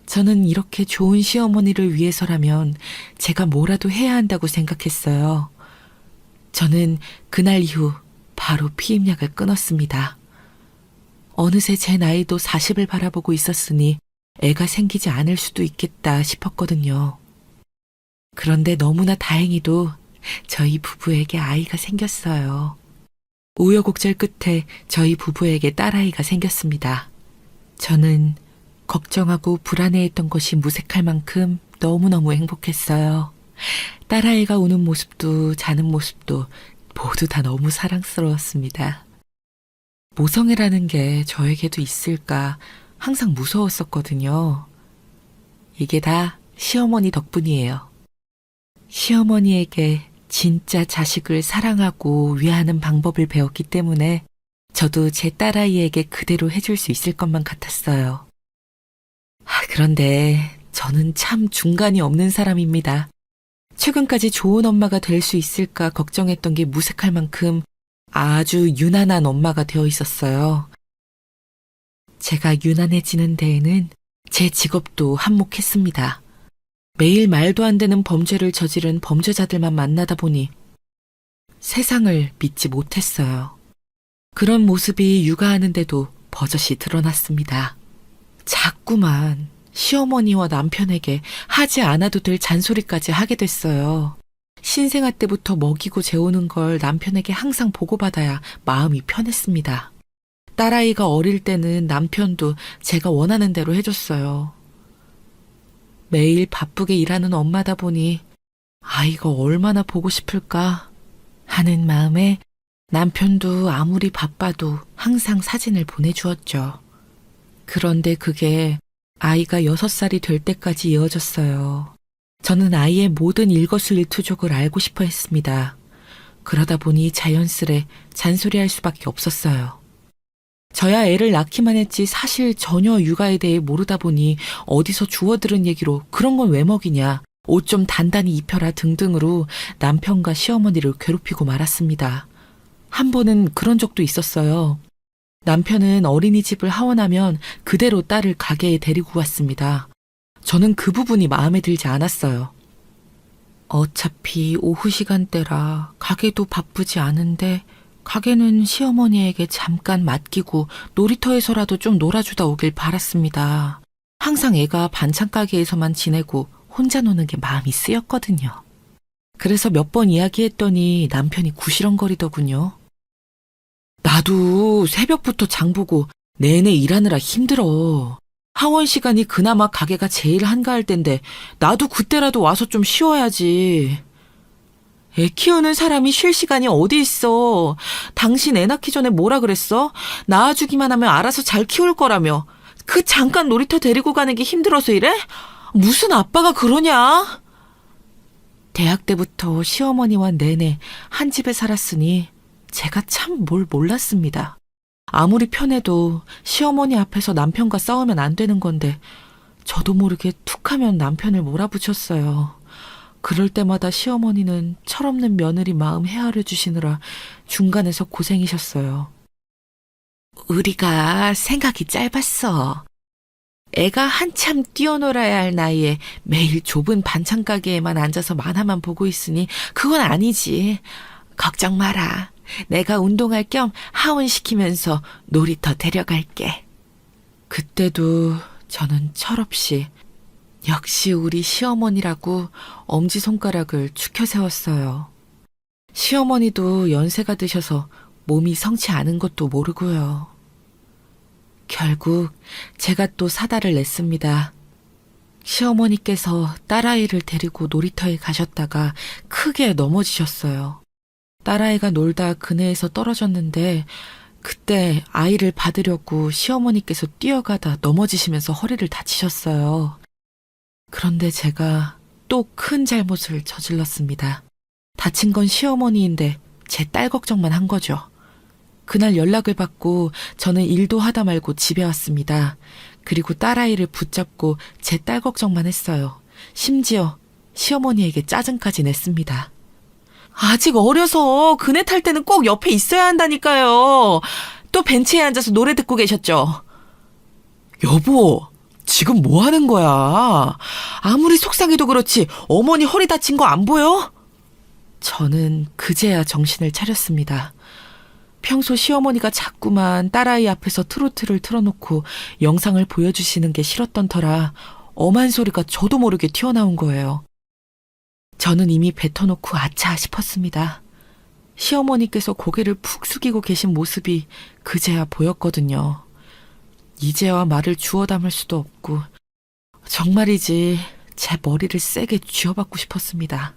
저는 이렇게 좋은 시어머니를 위해서라면 제가 뭐라도 해야 한다고 생각했어요. 저는 그날 이후 바로 피임약을 끊었습니다. 어느새 제 나이도 40을 바라보고 있었으니 애가 생기지 않을 수도 있겠다 싶었거든요. 그런데 너무나 다행히도 저희 부부에게 아이가 생겼어요. 우여곡절 끝에 저희 부부에게 딸아이가 생겼습니다. 저는 걱정하고 불안해했던 것이 무색할 만큼 너무너무 행복했어요. 딸아이가 우는 모습도 자는 모습도 모두 다 너무 사랑스러웠습니다. 모성애라는 게 저에게도 있을까 항상 무서웠었거든요. 이게 다 시어머니 덕분이에요. 시어머니에게 진짜 자식을 사랑하고 위하는 방법을 배웠기 때문에 저도 제 딸아이에게 그대로 해줄 수 있을 것만 같았어요. 그런데 저는 참 중간이 없는 사람입니다. 최근까지 좋은 엄마가 될 수 있을까 걱정했던 게 무색할 만큼 아주 유난한 엄마가 되어 있었어요. 제가 유난해지는 데에는 제 직업도 한몫했습니다. 매일 말도 안 되는 범죄를 저지른 범죄자들만 만나다 보니 세상을 믿지 못했어요. 그런 모습이 육아하는데도 버젓이 드러났습니다. 자꾸만 시어머니와 남편에게 하지 않아도 될 잔소리까지 하게 됐어요. 신생아 때부터 먹이고 재우는 걸 남편에게 항상 보고받아야 마음이 편했습니다. 딸아이가 어릴 때는 남편도 제가 원하는 대로 해줬어요. 매일 바쁘게 일하는 엄마다 보니 아이가 얼마나 보고 싶을까 하는 마음에 남편도 아무리 바빠도 항상 사진을 보내주었죠. 그런데 그게 아이가 6살이 될 때까지 이어졌어요. 저는 아이의 모든 일거수일투족을 알고 싶어 했습니다. 그러다 보니 자연스레 잔소리할 수밖에 없었어요. 저야 애를 낳기만 했지 사실 전혀 육아에 대해 모르다 보니 어디서 주워들은 얘기로 그런 건 왜 먹이냐, 옷 좀 단단히 입혀라 등등으로 남편과 시어머니를 괴롭히고 말았습니다. 한 번은 그런 적도 있었어요. 남편은 어린이집을 하원하면 그대로 딸을 가게에 데리고 왔습니다. 저는 그 부분이 마음에 들지 않았어요. 어차피 오후 시간대라 가게도 바쁘지 않은데 가게는 시어머니에게 잠깐 맡기고 놀이터에서라도 좀 놀아주다 오길 바랐습니다. 항상 애가 반찬 가게에서만 지내고 혼자 노는 게 마음이 쓰였거든요. 그래서 몇 번 이야기했더니 남편이 구시렁거리더군요. 나도 새벽부터 장 보고 내내 일하느라 힘들어. 하원 시간이 그나마 가게가 제일 한가할 텐데 나도 그때라도 와서 좀 쉬어야지. 애 키우는 사람이 쉴 시간이 어디 있어. 당신 애 낳기 전에 뭐라 그랬어? 낳아주기만 하면 알아서 잘 키울 거라며. 그 잠깐 놀이터 데리고 가는 게 힘들어서 이래? 무슨 아빠가 그러냐? 대학 때부터 시어머니와 내내 한 집에 살았으니 제가 참 뭘 몰랐습니다. 아무리 편해도 시어머니 앞에서 남편과 싸우면 안 되는 건데 저도 모르게 툭하면 남편을 몰아붙였어요. 그럴 때마다 시어머니는 철없는 며느리 마음 헤아려 주시느라 중간에서 고생이셨어요. 우리가 생각이 짧았어. 애가 한참 뛰어놀아야 할 나이에 매일 좁은 반찬 가게에만 앉아서 만화만 보고 있으니 그건 아니지. 걱정 마라. 내가 운동할 겸 하원시키면서 놀이터 데려갈게. 그때도 저는 철없이 역시 우리 시어머니라고 엄지손가락을 축혀 세웠어요. 시어머니도 연세가 드셔서 몸이 성치 않은 것도 모르고요. 결국 제가 또 사달을 냈습니다. 시어머니께서 딸아이를 데리고 놀이터에 가셨다가 크게 넘어지셨어요. 딸아이가 놀다 그네에서 떨어졌는데 그때 아이를 받으려고 시어머니께서 뛰어가다 넘어지시면서 허리를 다치셨어요. 그런데 제가 또 큰 잘못을 저질렀습니다. 다친 건 시어머니인데 제 딸 걱정만 한 거죠. 그날 연락을 받고 저는 일도 하다 말고 집에 왔습니다. 그리고 딸아이를 붙잡고 제 딸 걱정만 했어요. 심지어 시어머니에게 짜증까지 냈습니다. 아직 어려서 그네 탈 때는 꼭 옆에 있어야 한다니까요. 또 벤치에 앉아서 노래 듣고 계셨죠? 여보, 지금 뭐 하는 거야? 아무리 속상해도 그렇지 어머니 허리 다친 거 안 보여? 저는 그제야 정신을 차렸습니다. 평소 시어머니가 자꾸만 딸아이 앞에서 트로트를 틀어놓고 영상을 보여주시는 게 싫었던 터라 엄한 소리가 저도 모르게 튀어나온 거예요. 저는 이미 뱉어놓고 아차 싶었습니다. 시어머니께서 고개를 푹 숙이고 계신 모습이 그제야 보였거든요. 이제와 말을 주워 담을 수도 없고 정말이지 제 머리를 세게 쥐어받고 싶었습니다.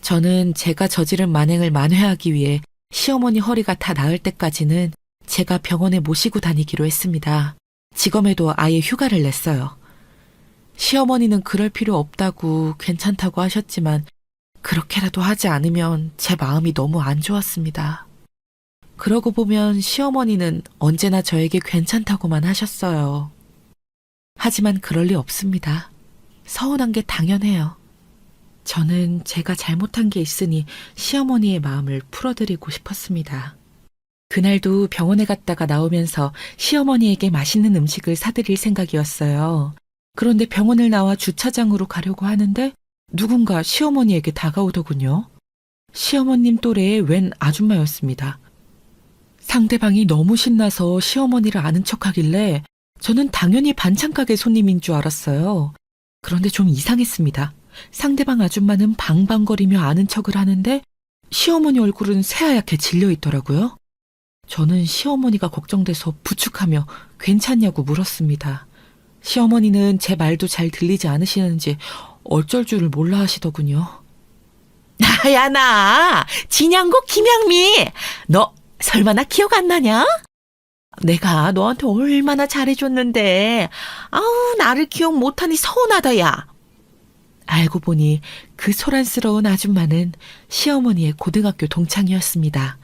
저는 제가 저지른 만행을 만회하기 위해 시어머니 허리가 다 나을 때까지는 제가 병원에 모시고 다니기로 했습니다. 지검에도 아예 휴가를 냈어요. 시어머니는 그럴 필요 없다고 괜찮다고 하셨지만 그렇게라도 하지 않으면 제 마음이 너무 안 좋았습니다. 그러고 보면 시어머니는 언제나 저에게 괜찮다고만 하셨어요. 하지만 그럴 리 없습니다. 서운한 게 당연해요. 저는 제가 잘못한 게 있으니 시어머니의 마음을 풀어드리고 싶었습니다. 그날도 병원에 갔다가 나오면서 시어머니에게 맛있는 음식을 사드릴 생각이었어요. 그런데 병원을 나와 주차장으로 가려고 하는데 누군가 시어머니에게 다가오더군요. 시어머님 또래의 웬 아줌마였습니다. 상대방이 너무 신나서 시어머니를 아는 척하길래 저는 당연히 반찬가게 손님인 줄 알았어요. 그런데 좀 이상했습니다. 상대방 아줌마는 방방거리며 아는 척을 하는데 시어머니 얼굴은 새하얗게 질려 있더라고요. 저는 시어머니가 걱정돼서 부축하며 괜찮냐고 물었습니다. 시어머니는 제 말도 잘 들리지 않으시는지 어쩔 줄을 몰라 하시더군요. 야, 나 진양고 김양미. 너 설마 나 기억 안 나냐? 내가 너한테 얼마나 잘해줬는데 아우 나를 기억 못하니 서운하다 야. 알고 보니 그 소란스러운 아줌마는 시어머니의 고등학교 동창이었습니다.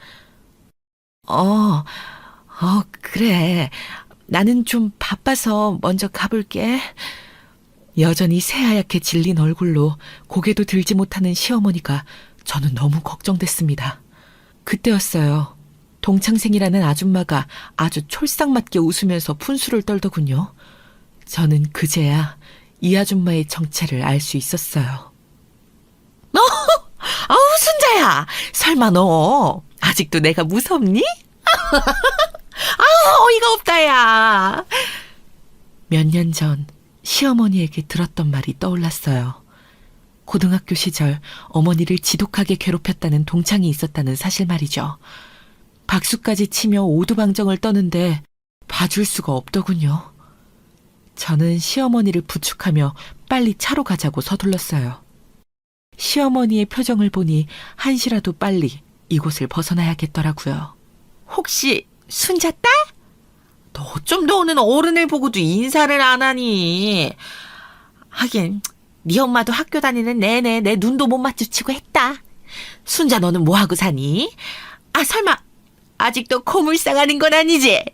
그래. 나는 좀 바빠서 먼저 가볼게. 여전히 새하얗게 질린 얼굴로 고개도 들지 못하는 시어머니가 저는 너무 걱정됐습니다. 그때였어요. 동창생이라는 아줌마가 아주 촐싹맞게 웃으면서 분수를 떨더군요. 저는 그제야 이 아줌마의 정체를 알 수 있었어요. 아우 순자야, 설마 너 아직도 내가 무섭니? 아우 어이가 없다 야. 몇 년 전 시어머니에게 들었던 말이 떠올랐어요. 고등학교 시절 어머니를 지독하게 괴롭혔다는 동창이 있었다는 사실 말이죠. 박수까지 치며 오두방정을 떠는데 봐줄 수가 없더군요. 저는 시어머니를 부축하며 빨리 차로 가자고 서둘렀어요. 시어머니의 표정을 보니 한시라도 빨리 이곳을 벗어나야겠더라고요. 혹시 순자 딸? 너 어쩜 너는 어른을 보고도 인사를 안 하니? 하긴 네 엄마도 학교 다니는 내내 내 눈도 못 마주치고 했다. 순자 너는 뭐하고 사니? 아 설마 아직도 고물상하는 건 아니지?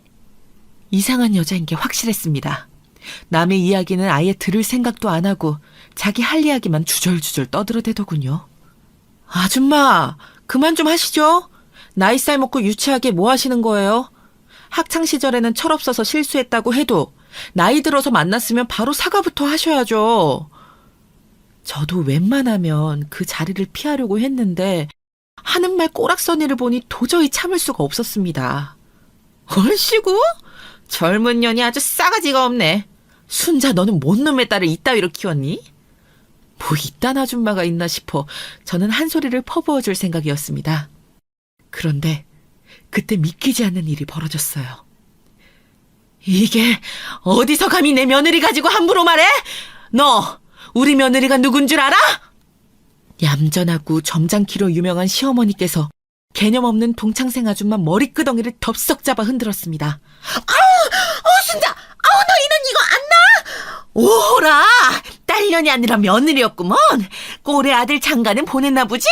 이상한 여자인 게 확실했습니다. 남의 이야기는 아예 들을 생각도 안 하고 자기 할 이야기만 주절주절 떠들어대더군요. 아줌마, 그만 좀 하시죠. 나이살 먹고 유치하게 뭐 하시는 거예요? 학창시절에는 철없어서 실수했다고 해도 나이 들어서 만났으면 바로 사과부터 하셔야죠. 저도 웬만하면 그 자리를 피하려고 했는데 하는 말 꼬락서니를 보니 도저히 참을 수가 없었습니다. 얼씨구? 젊은 년이 아주 싸가지가 없네. 순자 너는 뭔 놈의 딸을 이따위로 키웠니? 뭐 이딴 아줌마가 있나 싶어 저는 한 소리를 퍼부어줄 생각이었습니다. 그런데 그때 믿기지 않는 일이 벌어졌어요. 이게 어디서 감히 내 며느리 가지고 함부로 말해? 너 우리 며느리가 누군 줄 알아? 얌전하고 점잖기로 유명한 시어머니께서 개념 없는 동창생 아줌마 머리끄덩이를 덥석 잡아 흔들었습니다. 순자! 너 이는 이거 안 나? 오호라! 딸년이 아니라 며느리였구먼. 꼴의 아들 장가는 보냈나 보지?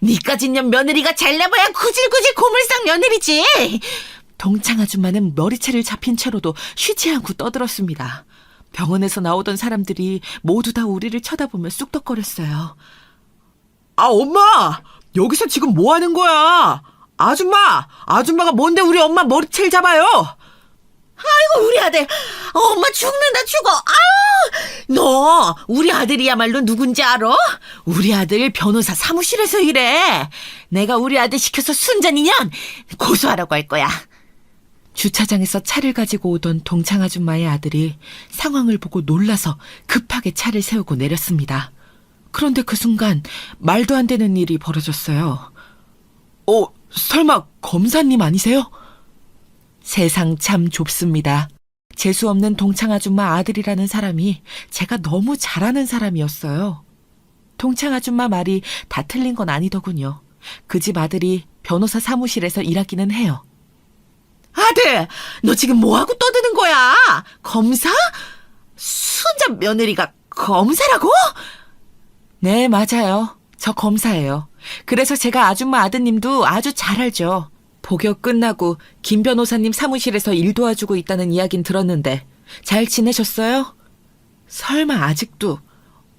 니까진 년 며느리가 잘나봐야 구질구질 고물상 며느리지. 동창 아줌마는 머리채를 잡힌 채로도 쉬지 않고 떠들었습니다. 병원에서 나오던 사람들이 모두 다 우리를 쳐다보며 쑥덕거렸어요. 엄마! 여기서 지금 뭐 하는 거야? 아줌마가 뭔데 우리 엄마 머리채를 잡아요? 아이고 우리 아들 엄마 죽는다 죽어. 너 우리 아들이야말로 누군지 알아? 우리 아들 변호사 사무실에서 일해. 내가 우리 아들 시켜서 순전이년 고소하라고 할 거야. 주차장에서 차를 가지고 오던 동창 아줌마의 아들이 상황을 보고 놀라서 급하게 차를 세우고 내렸습니다. 그런데 그 순간 말도 안 되는 일이 벌어졌어요. 설마 검사님 아니세요? 세상 참 좁습니다. 재수없는 동창 아줌마 아들이라는 사람이 제가 너무 잘하는 사람이었어요. 동창 아줌마 말이 다 틀린 건 아니더군요. 그 집 아들이 변호사 사무실에서 일하기는 해요. 아들, 너 지금 뭐하고 떠드는 거야? 검사? 순자 며느리가 검사라고? 네, 맞아요. 저 검사예요. 그래서 제가 아줌마 아드님도 아주 잘 알죠. 복역 끝나고 김 변호사님 사무실에서 일 도와주고 있다는 이야긴 들었는데 잘 지내셨어요? 설마 아직도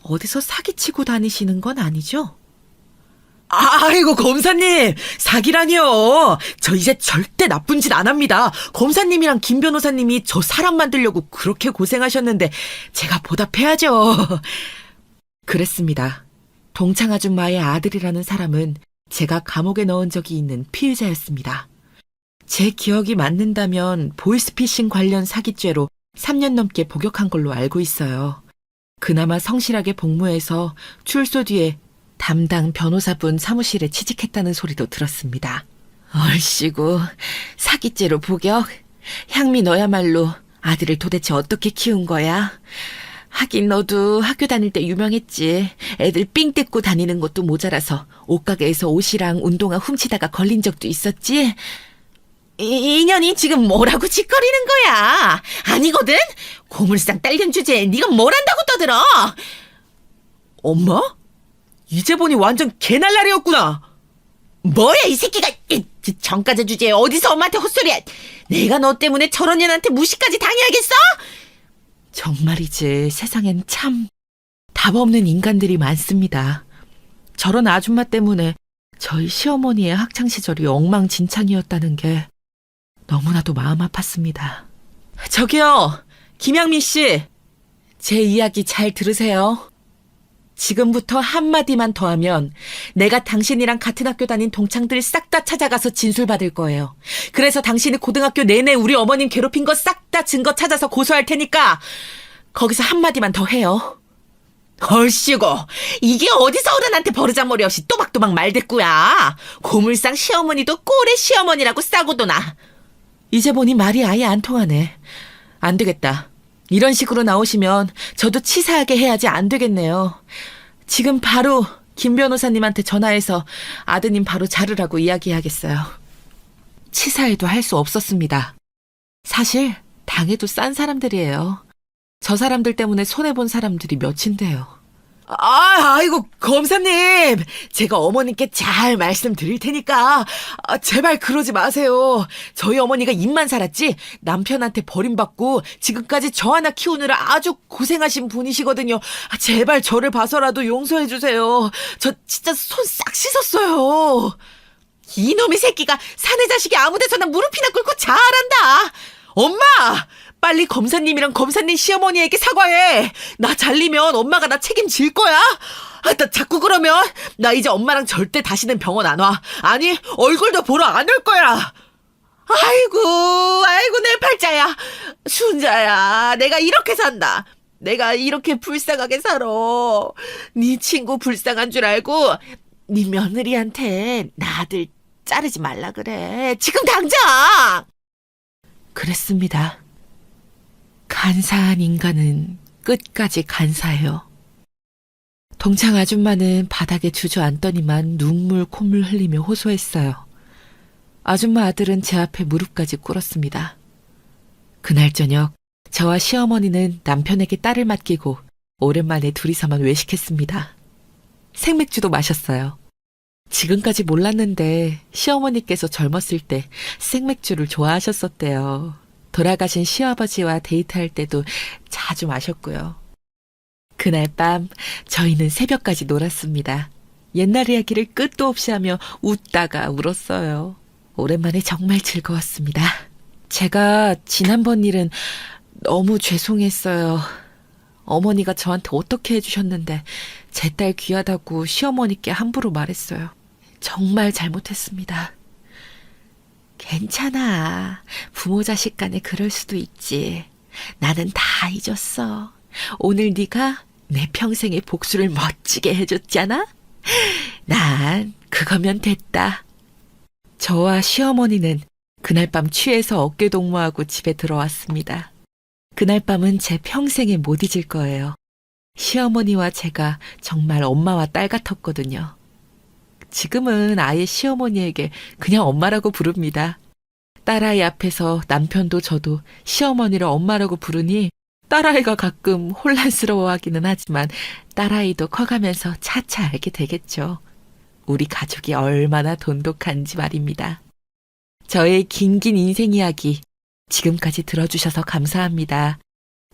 어디서 사기치고 다니시는 건 아니죠? 아이고 검사님, 사기라니요. 저 이제 절대 나쁜 짓 안 합니다. 검사님이랑 김 변호사님이 저 사람 만들려고 그렇게 고생하셨는데 제가 보답해야죠. 그랬습니다. 동창 아줌마의 아들이라는 사람은 제가 감옥에 넣은 적이 있는 피의자였습니다. 제 기억이 맞는다면 보이스피싱 관련 사기죄로 3년 넘게 복역한 걸로 알고 있어요. 그나마 성실하게 복무해서 출소 뒤에 담당 변호사분 사무실에 취직했다는 소리도 들었습니다. 얼씨구, 사기죄로 복역? 향미 너야말로 아들을 도대체 어떻게 키운 거야? 하긴 너도 학교 다닐 때 유명했지. 애들 삥 뜯고 다니는 것도 모자라서 옷가게에서 옷이랑 운동화 훔치다가 걸린 적도 있었지? 이년이 지금 뭐라고 짓거리는 거야? 아니거든? 고물상 딸년 주제에 네가 뭘 한다고 떠들어? 엄마? 이제 보니 완전 개날라리였구나. 뭐야 이 새끼가! 정가자 주제에 어디서 엄마한테 헛소리야! 내가 너 때문에 저런 년한테 무시까지 당해야겠어? 정말이지, 세상엔 참 답 없는 인간들이 많습니다. 저런 아줌마 때문에 저희 시어머니의 학창시절이 엉망진창이었다는 게 너무나도 마음 아팠습니다. 저기요, 김양미 씨. 제 이야기 잘 들으세요. 지금부터 한마디만 더 하면 내가 당신이랑 같은 학교 다닌 동창들 싹 다 찾아가서 진술 받을 거예요. 그래서 당신이 고등학교 내내 우리 어머님 괴롭힌 거 싹 다 증거 찾아서 고소할 테니까 거기서 한마디만 더 해요. 얼씨구, 이게 어디서 어른한테 버르장머리 없이 또박또박 말대꾸야. 고물상 시어머니도 꼴의 시어머니라고 싸고도나. 이제 보니 말이 아예 안 통하네. 안 되겠다. 이런 식으로 나오시면 저도 치사하게 해야지 안 되겠네요. 지금 바로 김 변호사님한테 전화해서 아드님 바로 자르라고 이야기하겠어요. 치사해도 할 수 없었습니다. 사실 당해도 싼 사람들이에요. 저 사람들 때문에 손해본 사람들이 몇인데요. 아이고, 검사님. 제가 어머님께 잘 말씀드릴 테니까 제발 그러지 마세요. 저희 어머니가 입만 살았지 남편한테 버림받고 지금까지 저 하나 키우느라 아주 고생하신 분이시거든요. 제발 저를 봐서라도 용서해 주세요. 저 진짜 손 싹 씻었어요. 이놈의 새끼가 사내 자식이 아무 데서나 무릎이나 꿇고 자아란다. 엄마! 빨리 검사님이랑 검사님 시어머니에게 사과해. 나 잘리면 엄마가 나 책임질 거야. 나 자꾸 그러면 나 이제 엄마랑 절대 다시는 병원 안 와. 아니, 얼굴도 보러 안 올 거야. 아이고 내 팔자야. 순자야, 내가 이렇게 산다. 내가 이렇게 불쌍하게 살아. 네 친구 불쌍한 줄 알고 네 며느리한테 나 아들 자르지 말라 그래. 지금 당장. 그랬습니다. 간사한 인간은 끝까지 간사해요. 동창 아줌마는 바닥에 주저앉더니만 눈물 콧물 흘리며 호소했어요. 아줌마 아들은 제 앞에 무릎까지 꿇었습니다. 그날 저녁 저와 시어머니는 남편에게 딸을 맡기고 오랜만에 둘이서만 외식했습니다. 생맥주도 마셨어요. 지금까지 몰랐는데 시어머니께서 젊었을 때 생맥주를 좋아하셨었대요. 돌아가신 시아버지와 데이트할 때도 자주 마셨고요. 그날 밤 저희는 새벽까지 놀았습니다. 옛날 이야기를 끝도 없이 하며 웃다가 울었어요. 오랜만에 정말 즐거웠습니다. 제가 지난번 일은 너무 죄송했어요. 어머니가 저한테 어떻게 해주셨는데 제 딸 귀하다고 시어머니께 함부로 말했어요. 정말 잘못했습니다. 괜찮아. 부모 자식 간에 그럴 수도 있지. 나는 다 잊었어. 오늘 네가 내 평생의 복수를 멋지게 해줬잖아. 난 그거면 됐다. 저와 시어머니는 그날 밤 취해서 어깨동무하고 집에 들어왔습니다. 그날 밤은 제 평생에 못 잊을 거예요. 시어머니와 제가 정말 엄마와 딸 같았거든요. 지금은 아예 시어머니에게 그냥 엄마라고 부릅니다. 딸아이 앞에서 남편도 저도 시어머니를 엄마라고 부르니 딸아이가 가끔 혼란스러워하기는 하지만 딸아이도 커가면서 차차 알게 되겠죠. 우리 가족이 얼마나 돈독한지 말입니다. 저의 긴긴 인생 이야기 지금까지 들어주셔서 감사합니다.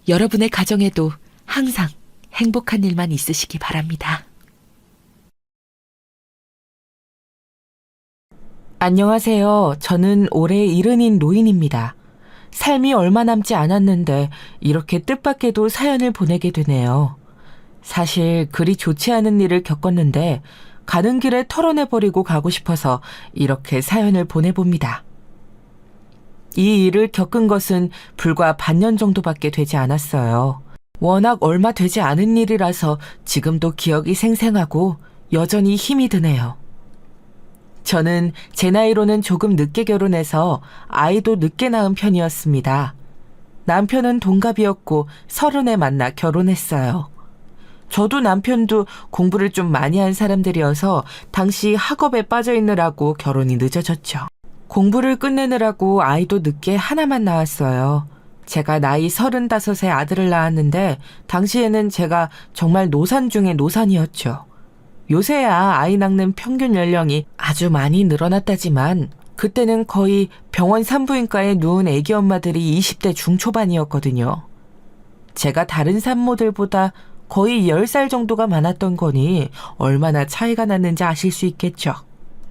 여러분의 가정에도 항상 행복한 일만 있으시기 바랍니다. 안녕하세요. 저는 올해 70인 노인입니다. 삶이 얼마 남지 않았는데 이렇게 뜻밖에도 사연을 보내게 되네요. 사실 그리 좋지 않은 일을 겪었는데 가는 길에 털어내버리고 가고 싶어서 이렇게 사연을 보내봅니다. 이 일을 겪은 것은 불과 반년 정도밖에 되지 않았어요. 워낙 얼마 되지 않은 일이라서 지금도 기억이 생생하고 여전히 힘이 드네요. 저는 제 나이로는 조금 늦게 결혼해서 아이도 늦게 낳은 편이었습니다. 남편은 동갑이었고 30에 만나 결혼했어요. 저도 남편도 공부를 좀 많이 한 사람들이어서 당시 학업에 빠져 있느라고 결혼이 늦어졌죠. 공부를 끝내느라고 아이도 늦게 하나만 낳았어요. 제가 나이 35에 아들을 낳았는데 당시에는 제가 정말 노산 중에 노산이었죠. 요새야 아이 낳는 평균 연령이 아주 많이 늘어났다지만 그때는 거의 병원 산부인과에 누운 애기 엄마들이 20대 중초반이었거든요. 제가 다른 산모들보다 거의 10살 정도가 많았던 거니 얼마나 차이가 났는지 아실 수 있겠죠.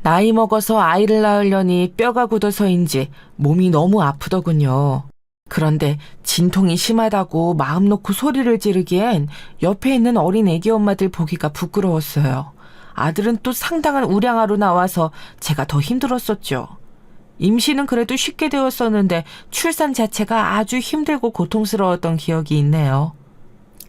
나이 먹어서 아이를 낳으려니 뼈가 굳어서인지 몸이 너무 아프더군요. 그런데 진통이 심하다고 마음 놓고 소리를 지르기엔 옆에 있는 어린 애기 엄마들 보기가 부끄러웠어요. 아들은 또 상당한 우량아로 나와서 제가 더 힘들었었죠. 임신은 그래도 쉽게 되었었는데 출산 자체가 아주 힘들고 고통스러웠던 기억이 있네요.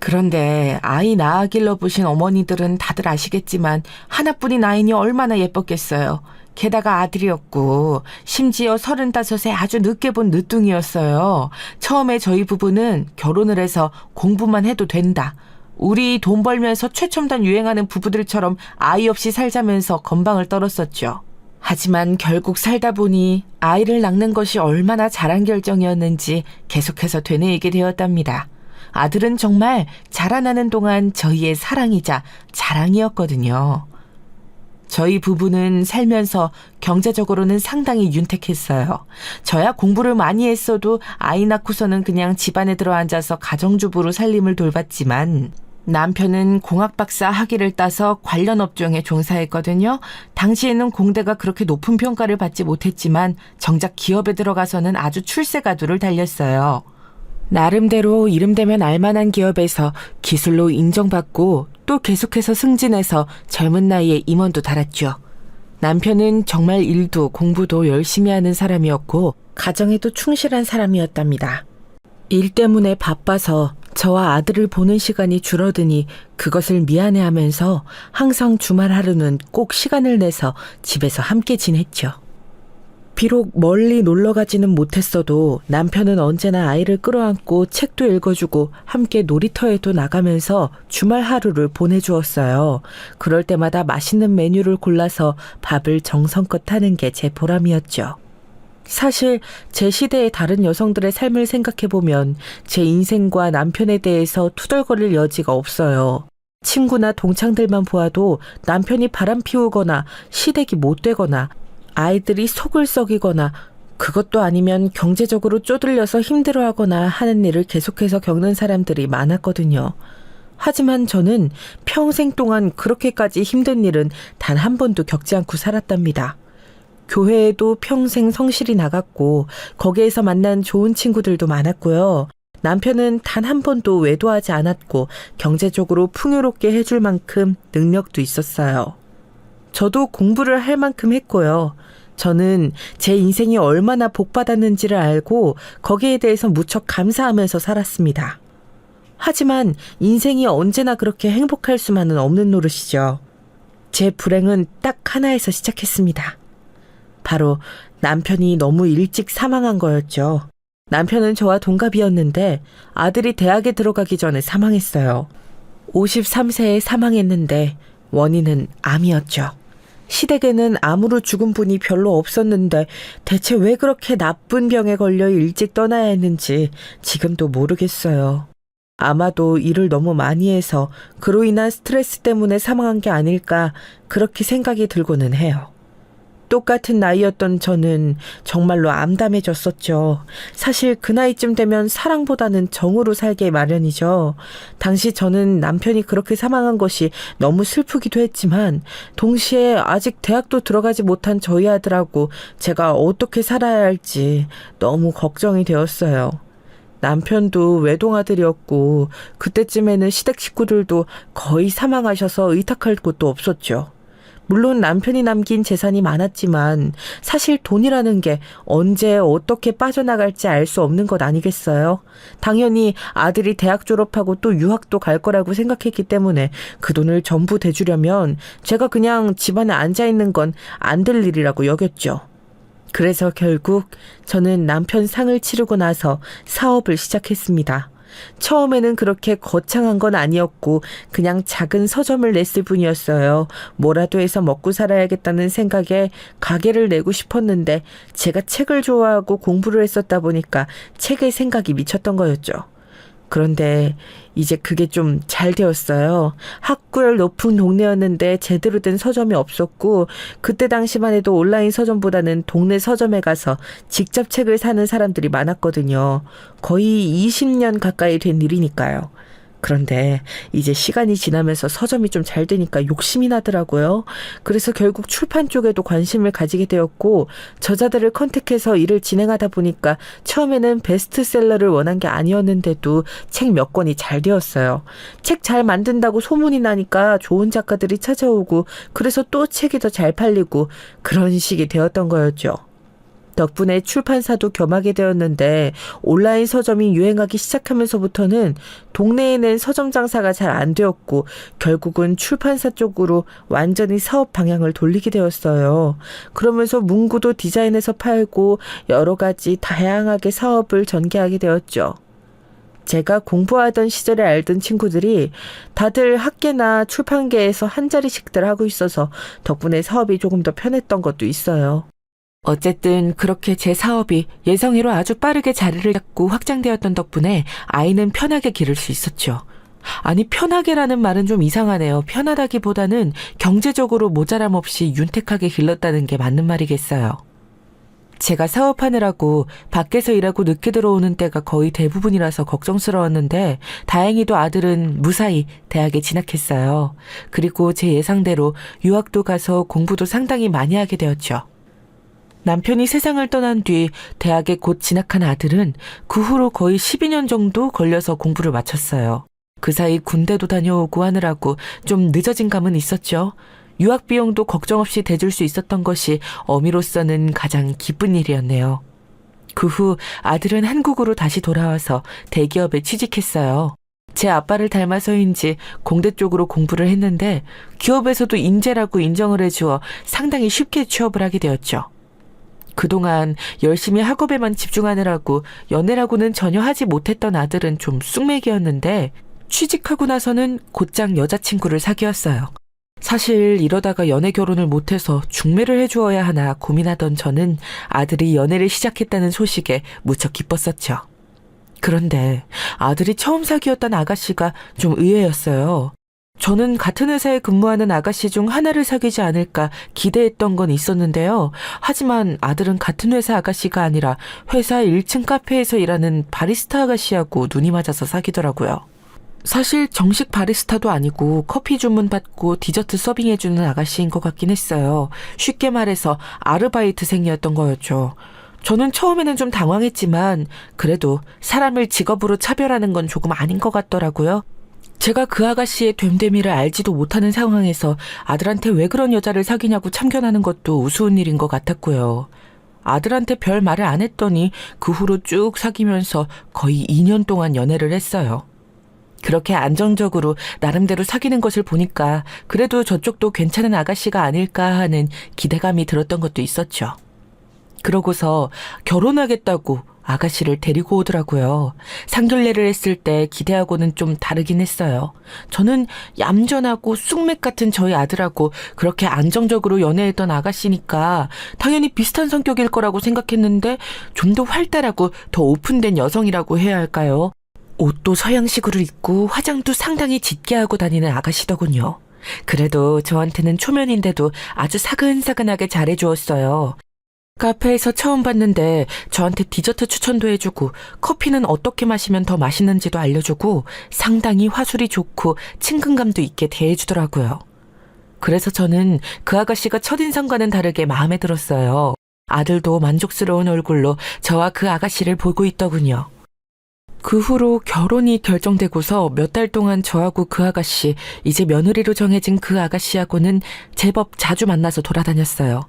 그런데 아이 낳아 길러보신 어머니들은 다들 아시겠지만 하나뿐인 아이니 얼마나 예뻤겠어요. 게다가 아들이었고 심지어 35에 아주 늦게 본 늦둥이였어요. 처음에 저희 부부는 결혼을 해서 공부만 해도 된다. 우리 돈 벌면서 최첨단 유행하는 부부들처럼 아이 없이 살자면서 건방을 떨었었죠. 하지만 결국 살다 보니 아이를 낳는 것이 얼마나 잘한 결정이었는지 계속해서 되뇌이게 되었답니다. 아들은 정말 자라나는 동안 저희의 사랑이자 자랑이었거든요. 저희 부부는 살면서 경제적으로는 상당히 윤택했어요. 저야 공부를 많이 했어도 아이 낳고서는 그냥 집안에 들어앉아서 가정주부로 살림을 돌봤지만 남편은 공학박사 학위를 따서 관련 업종에 종사했거든요. 당시에는 공대가 그렇게 높은 평가를 받지 못했지만 정작 기업에 들어가서는 아주 출세가도를 달렸어요. 나름대로 이름되면 알만한 기업에서 기술로 인정받고 또 계속해서 승진해서 젊은 나이에 임원도 달았죠. 남편은 정말 일도 공부도 열심히 하는 사람이었고 가정에도 충실한 사람이었답니다. 일 때문에 바빠서 저와 아들을 보는 시간이 줄어드니 그것을 미안해하면서 항상 주말 하루는 꼭 시간을 내서 집에서 함께 지냈죠. 비록 멀리 놀러 가지는 못했어도 남편은 언제나 아이를 끌어안고 책도 읽어주고 함께 놀이터에도 나가면서 주말 하루를 보내주었어요. 그럴 때마다 맛있는 메뉴를 골라서 밥을 정성껏 하는 게 제 보람이었죠. 사실 제 시대의 다른 여성들의 삶을 생각해보면 제 인생과 남편에 대해서 투덜거릴 여지가 없어요. 친구나 동창들만 보아도 남편이 바람 피우거나 시댁이 못 되거나 아이들이 속을 썩이거나 그것도 아니면 경제적으로 쪼들려서 힘들어하거나 하는 일을 계속해서 겪는 사람들이 많았거든요. 하지만 저는 평생 동안 그렇게까지 힘든 일은 단 한 번도 겪지 않고 살았답니다. 교회에도 평생 성실히 나갔고 거기에서 만난 좋은 친구들도 많았고요. 남편은 단 한 번도 외도하지 않았고 경제적으로 풍요롭게 해줄 만큼 능력도 있었어요. 저도 공부를 할 만큼 했고요. 저는 제 인생이 얼마나 복받았는지를 알고 거기에 대해서 무척 감사하면서 살았습니다. 하지만 인생이 언제나 그렇게 행복할 수만은 없는 노릇이죠. 제 불행은 딱 하나에서 시작했습니다. 바로 남편이 너무 일찍 사망한 거였죠. 남편은 저와 동갑이었는데 아들이 대학에 들어가기 전에 사망했어요. 53세에 사망했는데 원인은 암이었죠. 시댁에는 암으로 죽은 분이 별로 없었는데 대체 왜 그렇게 나쁜 병에 걸려 일찍 떠나야 했는지 지금도 모르겠어요. 아마도 일을 너무 많이 해서 그로 인한 스트레스 때문에 사망한 게 아닐까 그렇게 생각이 들고는 해요. 똑같은 나이였던 저는 정말로 암담해졌었죠. 사실 그 나이쯤 되면 사랑보다는 정으로 살게 마련이죠. 당시 저는 남편이 그렇게 사망한 것이 너무 슬프기도 했지만 동시에 아직 대학도 들어가지 못한 저희 아들하고 제가 어떻게 살아야 할지 너무 걱정이 되었어요. 남편도 외동아들이었고 그때쯤에는 시댁 식구들도 거의 사망하셔서 의탁할 곳도 없었죠. 물론 남편이 남긴 재산이 많았지만 사실 돈이라는 게 언제 어떻게 빠져나갈지 알 수 없는 것 아니겠어요? 당연히 아들이 대학 졸업하고 또 유학도 갈 거라고 생각했기 때문에 그 돈을 전부 대주려면 제가 그냥 집안에 앉아있는 건 안 될 일이라고 여겼죠. 그래서 결국 저는 남편 상을 치르고 나서 사업을 시작했습니다. 처음에는 그렇게 거창한 건 아니었고 그냥 작은 서점을 냈을 뿐이었어요. 뭐라도 해서 먹고 살아야겠다는 생각에 가게를 내고 싶었는데 제가 책을 좋아하고 공부를 했었다 보니까 책의 생각이 미쳤던 거였죠. 그런데 이제 그게 좀 잘 되었어요. 학구열 높은 동네였는데 제대로 된 서점이 없었고 그때 당시만 해도 온라인 서점보다는 동네 서점에 가서 직접 책을 사는 사람들이 많았거든요. 거의 20년 가까이 된 일이니까요. 그런데 이제 시간이 지나면서 서점이 좀 잘 되니까 욕심이 나더라고요. 그래서 결국 출판 쪽에도 관심을 가지게 되었고 저자들을 컨택해서 일을 진행하다 보니까 처음에는 베스트셀러를 원한 게 아니었는데도 책 몇 권이 잘 되었어요. 책 잘 만든다고 소문이 나니까 좋은 작가들이 찾아오고 그래서 또 책이 더 잘 팔리고 그런 식이 되었던 거였죠. 덕분에 출판사도 겸하게 되었는데 온라인 서점이 유행하기 시작하면서부터는 동네에 낸 서점 장사가 잘 안 되었고 결국은 출판사 쪽으로 완전히 사업 방향을 돌리게 되었어요. 그러면서 문구도 디자인해서 팔고 여러 가지 다양하게 사업을 전개하게 되었죠. 제가 공부하던 시절에 알던 친구들이 다들 학계나 출판계에서 한 자리씩들 하고 있어서 덕분에 사업이 조금 더 편했던 것도 있어요. 어쨌든 그렇게 제 사업이 예상외로 아주 빠르게 자리를 잡고 확장되었던 덕분에 아이는 편하게 기를 수 있었죠. 아니, 편하게라는 말은 좀 이상하네요. 편하다기보다는 경제적으로 모자람 없이 윤택하게 길렀다는 게 맞는 말이겠어요. 제가 사업하느라고 밖에서 일하고 늦게 들어오는 때가 거의 대부분이라서 걱정스러웠는데 다행히도 아들은 무사히 대학에 진학했어요. 그리고 제 예상대로 유학도 가서 공부도 상당히 많이 하게 되었죠. 남편이 세상을 떠난 뒤 대학에 곧 진학한 아들은 그 후로 거의 12년 정도 걸려서 공부를 마쳤어요. 그 사이 군대도 다녀오고 하느라고 좀 늦어진 감은 있었죠. 유학 비용도 걱정 없이 대줄 수 있었던 것이 어미로서는 가장 기쁜 일이었네요. 그 후 아들은 한국으로 다시 돌아와서 대기업에 취직했어요. 제 아빠를 닮아서인지 공대 쪽으로 공부를 했는데 기업에서도 인재라고 인정을 해주어 상당히 쉽게 취업을 하게 되었죠. 그동안 열심히 학업에만 집중하느라고 연애라고는 전혀 하지 못했던 아들은 좀 쑥맥이었는데 취직하고 나서는 곧장 여자친구를 사귀었어요. 사실 이러다가 연애 결혼을 못해서 중매를 해주어야 하나 고민하던 저는 아들이 연애를 시작했다는 소식에 무척 기뻤었죠. 그런데 아들이 처음 사귀었던 아가씨가 좀 의외였어요. 저는 같은 회사에 근무하는 아가씨 중 하나를 사귀지 않을까 기대했던 건 있었는데요. 하지만 아들은 같은 회사 아가씨가 아니라 회사 1층 카페에서 일하는 바리스타 아가씨하고 눈이 맞아서 사귀더라고요. 사실 정식 바리스타도 아니고 커피 주문 받고 디저트 서빙해주는 아가씨인 것 같긴 했어요. 쉽게 말해서 아르바이트생이었던 거였죠. 저는 처음에는 좀 당황했지만 그래도 사람을 직업으로 차별하는 건 조금 아닌 것 같더라고요. 제가 그 아가씨의 됨됨이를 알지도 못하는 상황에서 아들한테 왜 그런 여자를 사귀냐고 참견하는 것도 우스운 일인 것 같았고요. 아들한테 별 말을 안 했더니 그 후로 쭉 사귀면서 거의 2년 동안 연애를 했어요. 그렇게 안정적으로 나름대로 사귀는 것을 보니까 그래도 저쪽도 괜찮은 아가씨가 아닐까 하는 기대감이 들었던 것도 있었죠. 그러고서 결혼하겠다고 아가씨를 데리고 오더라고요. 상견례를 했을 때 기대하고는 좀 다르긴 했어요. 저는 얌전하고 쑥맥 같은 저희 아들하고 그렇게 안정적으로 연애했던 아가씨니까 당연히 비슷한 성격일 거라고 생각했는데 좀 더 활달하고 더 오픈된 여성이라고 해야 할까요? 옷도 서양식으로 입고 화장도 상당히 짙게 하고 다니는 아가씨더군요. 그래도 저한테는 초면인데도 아주 사근사근하게 잘해주었어요. 카페에서 처음 봤는데 저한테 디저트 추천도 해주고 커피는 어떻게 마시면 더 맛있는지도 알려주고 상당히 화술이 좋고 친근감도 있게 대해주더라고요. 그래서 저는 그 아가씨가 첫인상과는 다르게 마음에 들었어요. 아들도 만족스러운 얼굴로 저와 그 아가씨를 보고 있더군요. 그 후로 결혼이 결정되고서 몇 달 동안 저하고 그 아가씨, 이제 며느리로 정해진 그 아가씨하고는 제법 자주 만나서 돌아다녔어요.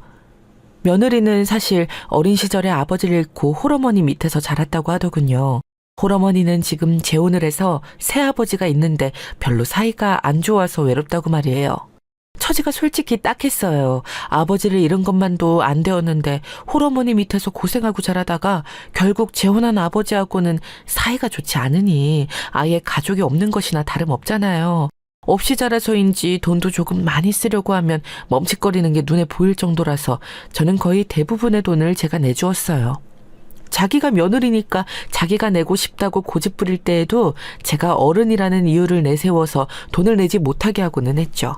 며느리는 사실 어린 시절에 아버지를 잃고 홀어머니 밑에서 자랐다고 하더군요. 홀어머니는 지금 재혼을 해서 새아버지가 있는데 별로 사이가 안 좋아서 외롭다고 말이에요. 처지가 솔직히 딱했어요. 아버지를 잃은 것만도 안 되었는데 홀어머니 밑에서 고생하고 자라다가 결국 재혼한 아버지하고는 사이가 좋지 않으니 아예 가족이 없는 것이나 다름없잖아요. 없이 자라서인지 돈도 조금 많이 쓰려고 하면 멈칫거리는 게 눈에 보일 정도라서 저는 거의 대부분의 돈을 제가 내주었어요. 자기가 며느리니까 자기가 내고 싶다고 고집부릴 때에도 제가 어른이라는 이유를 내세워서 돈을 내지 못하게 하고는 했죠.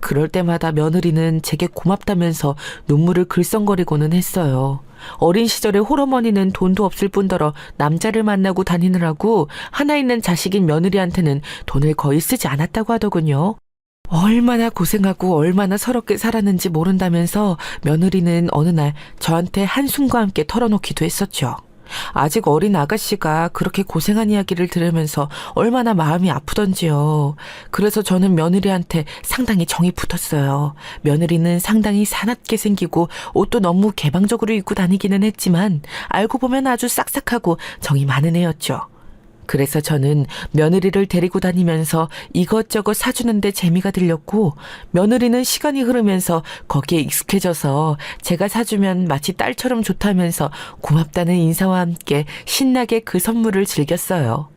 그럴 때마다 며느리는 제게 고맙다면서 눈물을 글썽거리고는 했어요. 어린 시절에 홀어머니는 돈도 없을 뿐더러 남자를 만나고 다니느라고 하나 있는 자식인 며느리한테는 돈을 거의 쓰지 않았다고 하더군요. 얼마나 고생하고 얼마나 서럽게 살았는지 모른다면서 며느리는 어느 날 저한테 한숨과 함께 털어놓기도 했었죠. 아직 어린 아가씨가 그렇게 고생한 이야기를 들으면서 얼마나 마음이 아프던지요. 그래서 저는 며느리한테 상당히 정이 붙었어요. 며느리는 상당히 사납게 생기고 옷도 너무 개방적으로 입고 다니기는 했지만 알고 보면 아주 싹싹하고 정이 많은 애였죠. 그래서 저는 며느리를 데리고 다니면서 이것저것 사주는데 재미가 들렸고 며느리는 시간이 흐르면서 거기에 익숙해져서 제가 사주면 마치 딸처럼 좋다면서 고맙다는 인사와 함께 신나게 그 선물을 즐겼어요.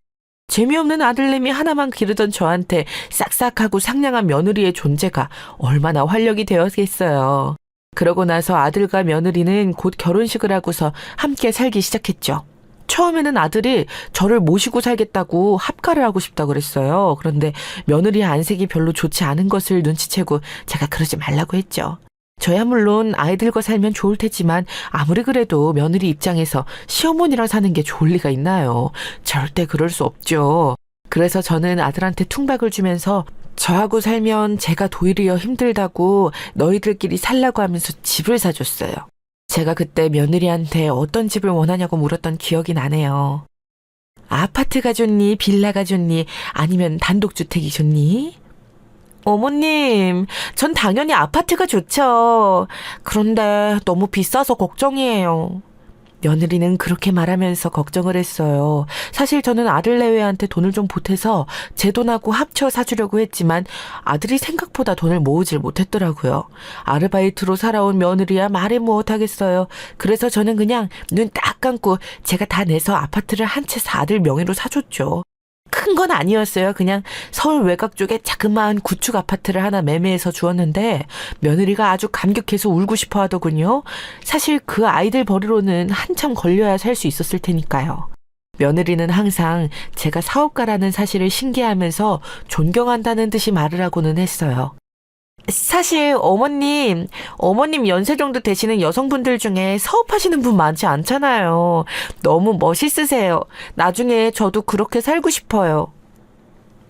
재미없는 아들내미 하나만 기르던 저한테 싹싹하고 상냥한 며느리의 존재가 얼마나 활력이 되었겠어요. 그러고 나서 아들과 며느리는 곧 결혼식을 하고서 함께 살기 시작했죠. 처음에는 아들이 저를 모시고 살겠다고 합가를 하고 싶다고 그랬어요. 그런데 며느리의 안색이 별로 좋지 않은 것을 눈치채고 제가 그러지 말라고 했죠. 저야 물론 아이들과 살면 좋을 테지만 아무리 그래도 며느리 입장에서 시어머니랑 사는 게 좋을 리가 있나요? 절대 그럴 수 없죠. 그래서 저는 아들한테 퉁박을 주면서 저하고 살면 제가 도리어 힘들다고 너희들끼리 살라고 하면서 집을 사줬어요. 제가 그때 며느리한테 어떤 집을 원하냐고 물었던 기억이 나네요. 아파트가 좋니? 빌라가 좋니? 아니면 단독주택이 좋니? 어머님, 전 당연히 아파트가 좋죠. 그런데 너무 비싸서 걱정이에요. 며느리는 그렇게 말하면서 걱정을 했어요. 사실 저는 아들 내외한테 돈을 좀 보태서 제 돈하고 합쳐 사주려고 했지만 아들이 생각보다 돈을 모으질 못했더라고요. 아르바이트로 살아온 며느리야 말해 못하겠어요. 그래서 저는 그냥 눈 딱 감고 제가 다 내서 아파트를 한 채 아들 명의로 사줬죠. 큰 건 아니었어요. 그냥 서울 외곽 쪽에 자그마한 구축 아파트를 하나 매매해서 주었는데 며느리가 아주 감격해서 울고 싶어 하더군요. 사실 그 아이들 버리로는 한참 걸려야 살 수 있었을 테니까요. 며느리는 항상 제가 사업가라는 사실을 신기해하면서 존경한다는 듯이 말을 하고는 했어요. 사실 어머님 연세 정도 되시는 여성분들 중에 사업하시는 분 많지 않잖아요. 너무 멋있으세요. 나중에 저도 그렇게 살고 싶어요.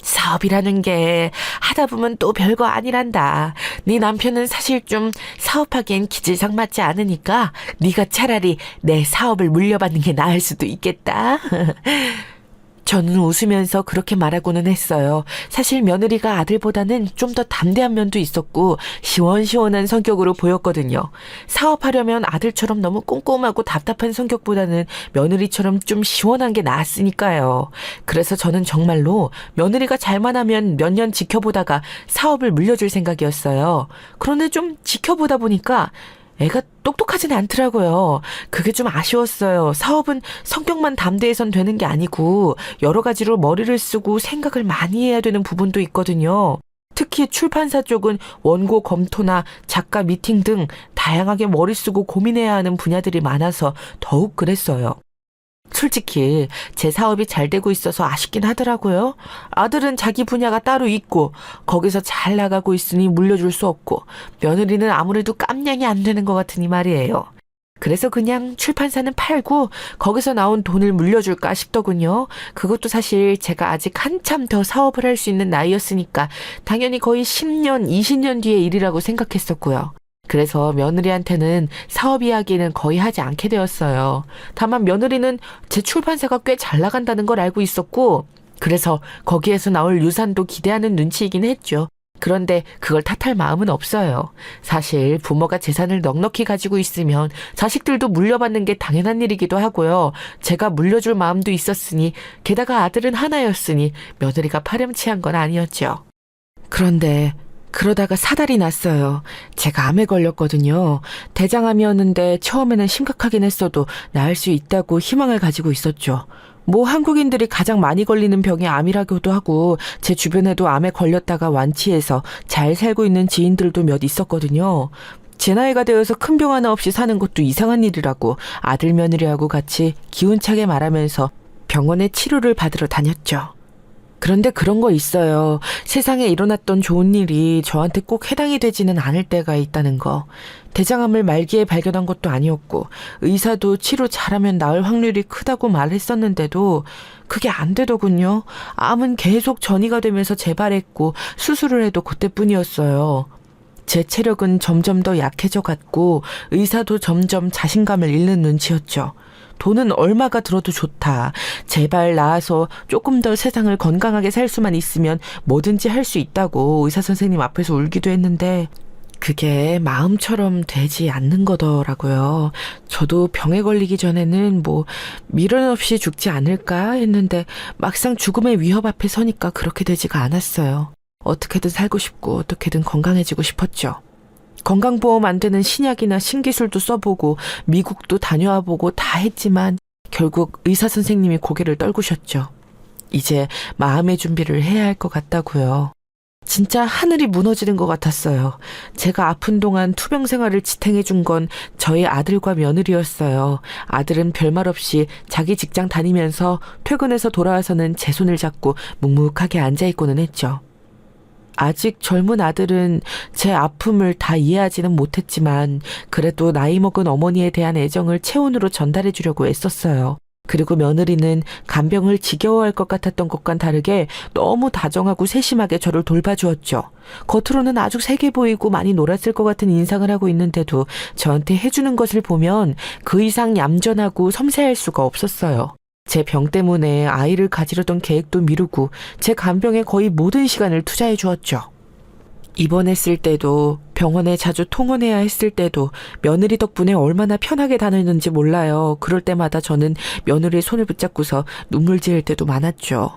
사업이라는 게 하다 보면 또 별거 아니란다. 네 남편은 사실 좀 사업하기엔 기질상 맞지 않으니까 네가 차라리 내 사업을 물려받는 게 나을 수도 있겠다. 저는 웃으면서 그렇게 말하고는 했어요. 사실 며느리가 아들보다는 좀 더 담대한 면도 있었고 시원시원한 성격으로 보였거든요. 사업하려면 아들처럼 너무 꼼꼼하고 답답한 성격보다는 며느리처럼 좀 시원한 게 나았으니까요. 그래서 저는 정말로 며느리가 잘만 하면 몇 년 지켜보다가 사업을 물려줄 생각이었어요. 그런데 좀 지켜보다 보니까 애가 똑똑하진 않더라고요. 그게 좀 아쉬웠어요. 사업은 성격만 담대해선 되는 게 아니고 여러 가지로 머리를 쓰고 생각을 많이 해야 되는 부분도 있거든요. 특히 출판사 쪽은 원고 검토나 작가 미팅 등 다양하게 머리 쓰고 고민해야 하는 분야들이 많아서 더욱 그랬어요. 솔직히 제 사업이 잘 되고 있어서 아쉽긴 하더라고요. 아들은 자기 분야가 따로 있고 거기서 잘 나가고 있으니 물려줄 수 없고 며느리는 아무래도 깜냥이 안 되는 것 같으니 말이에요. 그래서 그냥 출판사는 팔고 거기서 나온 돈을 물려줄까 싶더군요. 그것도 사실 제가 아직 한참 더 사업을 할 수 있는 나이였으니까 당연히 거의 10년, 20년 뒤의 일이라고 생각했었고요. 그래서 며느리한테는 사업 이야기는 거의 하지 않게 되었어요. 다만 며느리는 제 출판사가 꽤 잘 나간다는 걸 알고 있었고, 그래서 거기에서 나올 유산도 기대하는 눈치이긴 했죠. 그런데 그걸 탓할 마음은 없어요. 사실 부모가 재산을 넉넉히 가지고 있으면 자식들도 물려받는 게 당연한 일이기도 하고요. 제가 물려줄 마음도 있었으니, 게다가 아들은 하나였으니 며느리가 파렴치한 건 아니었죠. 그런데 그러다가 사달이 났어요. 제가 암에 걸렸거든요. 대장암이었는데 처음에는 심각하긴 했어도 나을 수 있다고 희망을 가지고 있었죠. 뭐 한국인들이 가장 많이 걸리는 병이 암이라고도 하고, 제 주변에도 암에 걸렸다가 완치해서 잘 살고 있는 지인들도 몇 있었거든요. 제 나이가 되어서 큰 병 하나 없이 사는 것도 이상한 일이라고 아들 며느리하고 같이 기운차게 말하면서 병원에 치료를 받으러 다녔죠. 그런데 그런 거 있어요. 세상에 일어났던 좋은 일이 저한테 꼭 해당이 되지는 않을 때가 있다는 거. 대장암을 말기에 발견한 것도 아니었고, 의사도 치료 잘하면 나을 확률이 크다고 말했었는데도 그게 안 되더군요. 암은 계속 전이가 되면서 재발했고 수술을 해도 그때뿐이었어요. 제 체력은 점점 더 약해져 갔고 의사도 점점 자신감을 잃는 눈치였죠. 돈은 얼마가 들어도 좋다. 제발 나아서 조금 더 세상을 건강하게 살 수만 있으면 뭐든지 할 수 있다고 의사 선생님 앞에서 울기도 했는데, 그게 마음처럼 되지 않는 거더라고요. 저도 병에 걸리기 전에는 뭐 미련 없이 죽지 않을까 했는데, 막상 죽음의 위협 앞에 서니까 그렇게 되지가 않았어요. 어떻게든 살고 싶고 어떻게든 건강해지고 싶었죠. 건강보험 안 되는 신약이나 신기술도 써보고 미국도 다녀와보고 다 했지만 결국 의사 선생님이 고개를 떨구셨죠. 이제 마음의 준비를 해야 할 것 같다고요. 진짜 하늘이 무너지는 것 같았어요. 제가 아픈 동안 투병 생활을 지탱해 준 건 저희 아들과 며느리였어요. 아들은 별말 없이 자기 직장 다니면서 퇴근해서 돌아와서는 제 손을 잡고 묵묵하게 앉아있고는 했죠. 아직 젊은 아들은 제 아픔을 다 이해하지는 못했지만 그래도 나이 먹은 어머니에 대한 애정을 체온으로 전달해 주려고 애썼어요. 그리고 며느리는 간병을 지겨워할 것 같았던 것과는 다르게 너무 다정하고 세심하게 저를 돌봐주었죠. 겉으로는 아주 세게 보이고 많이 놀았을 것 같은 인상을 하고 있는데도 저한테 해주는 것을 보면 그 이상 얌전하고 섬세할 수가 없었어요. 제 병 때문에 아이를 가지려던 계획도 미루고 제 간병에 거의 모든 시간을 투자해 주었죠. 입원했을 때도, 병원에 자주 통원해야 했을 때도 며느리 덕분에 얼마나 편하게 다녔는지 몰라요. 그럴 때마다 저는 며느리의 손을 붙잡고서 눈물 지을 때도 많았죠.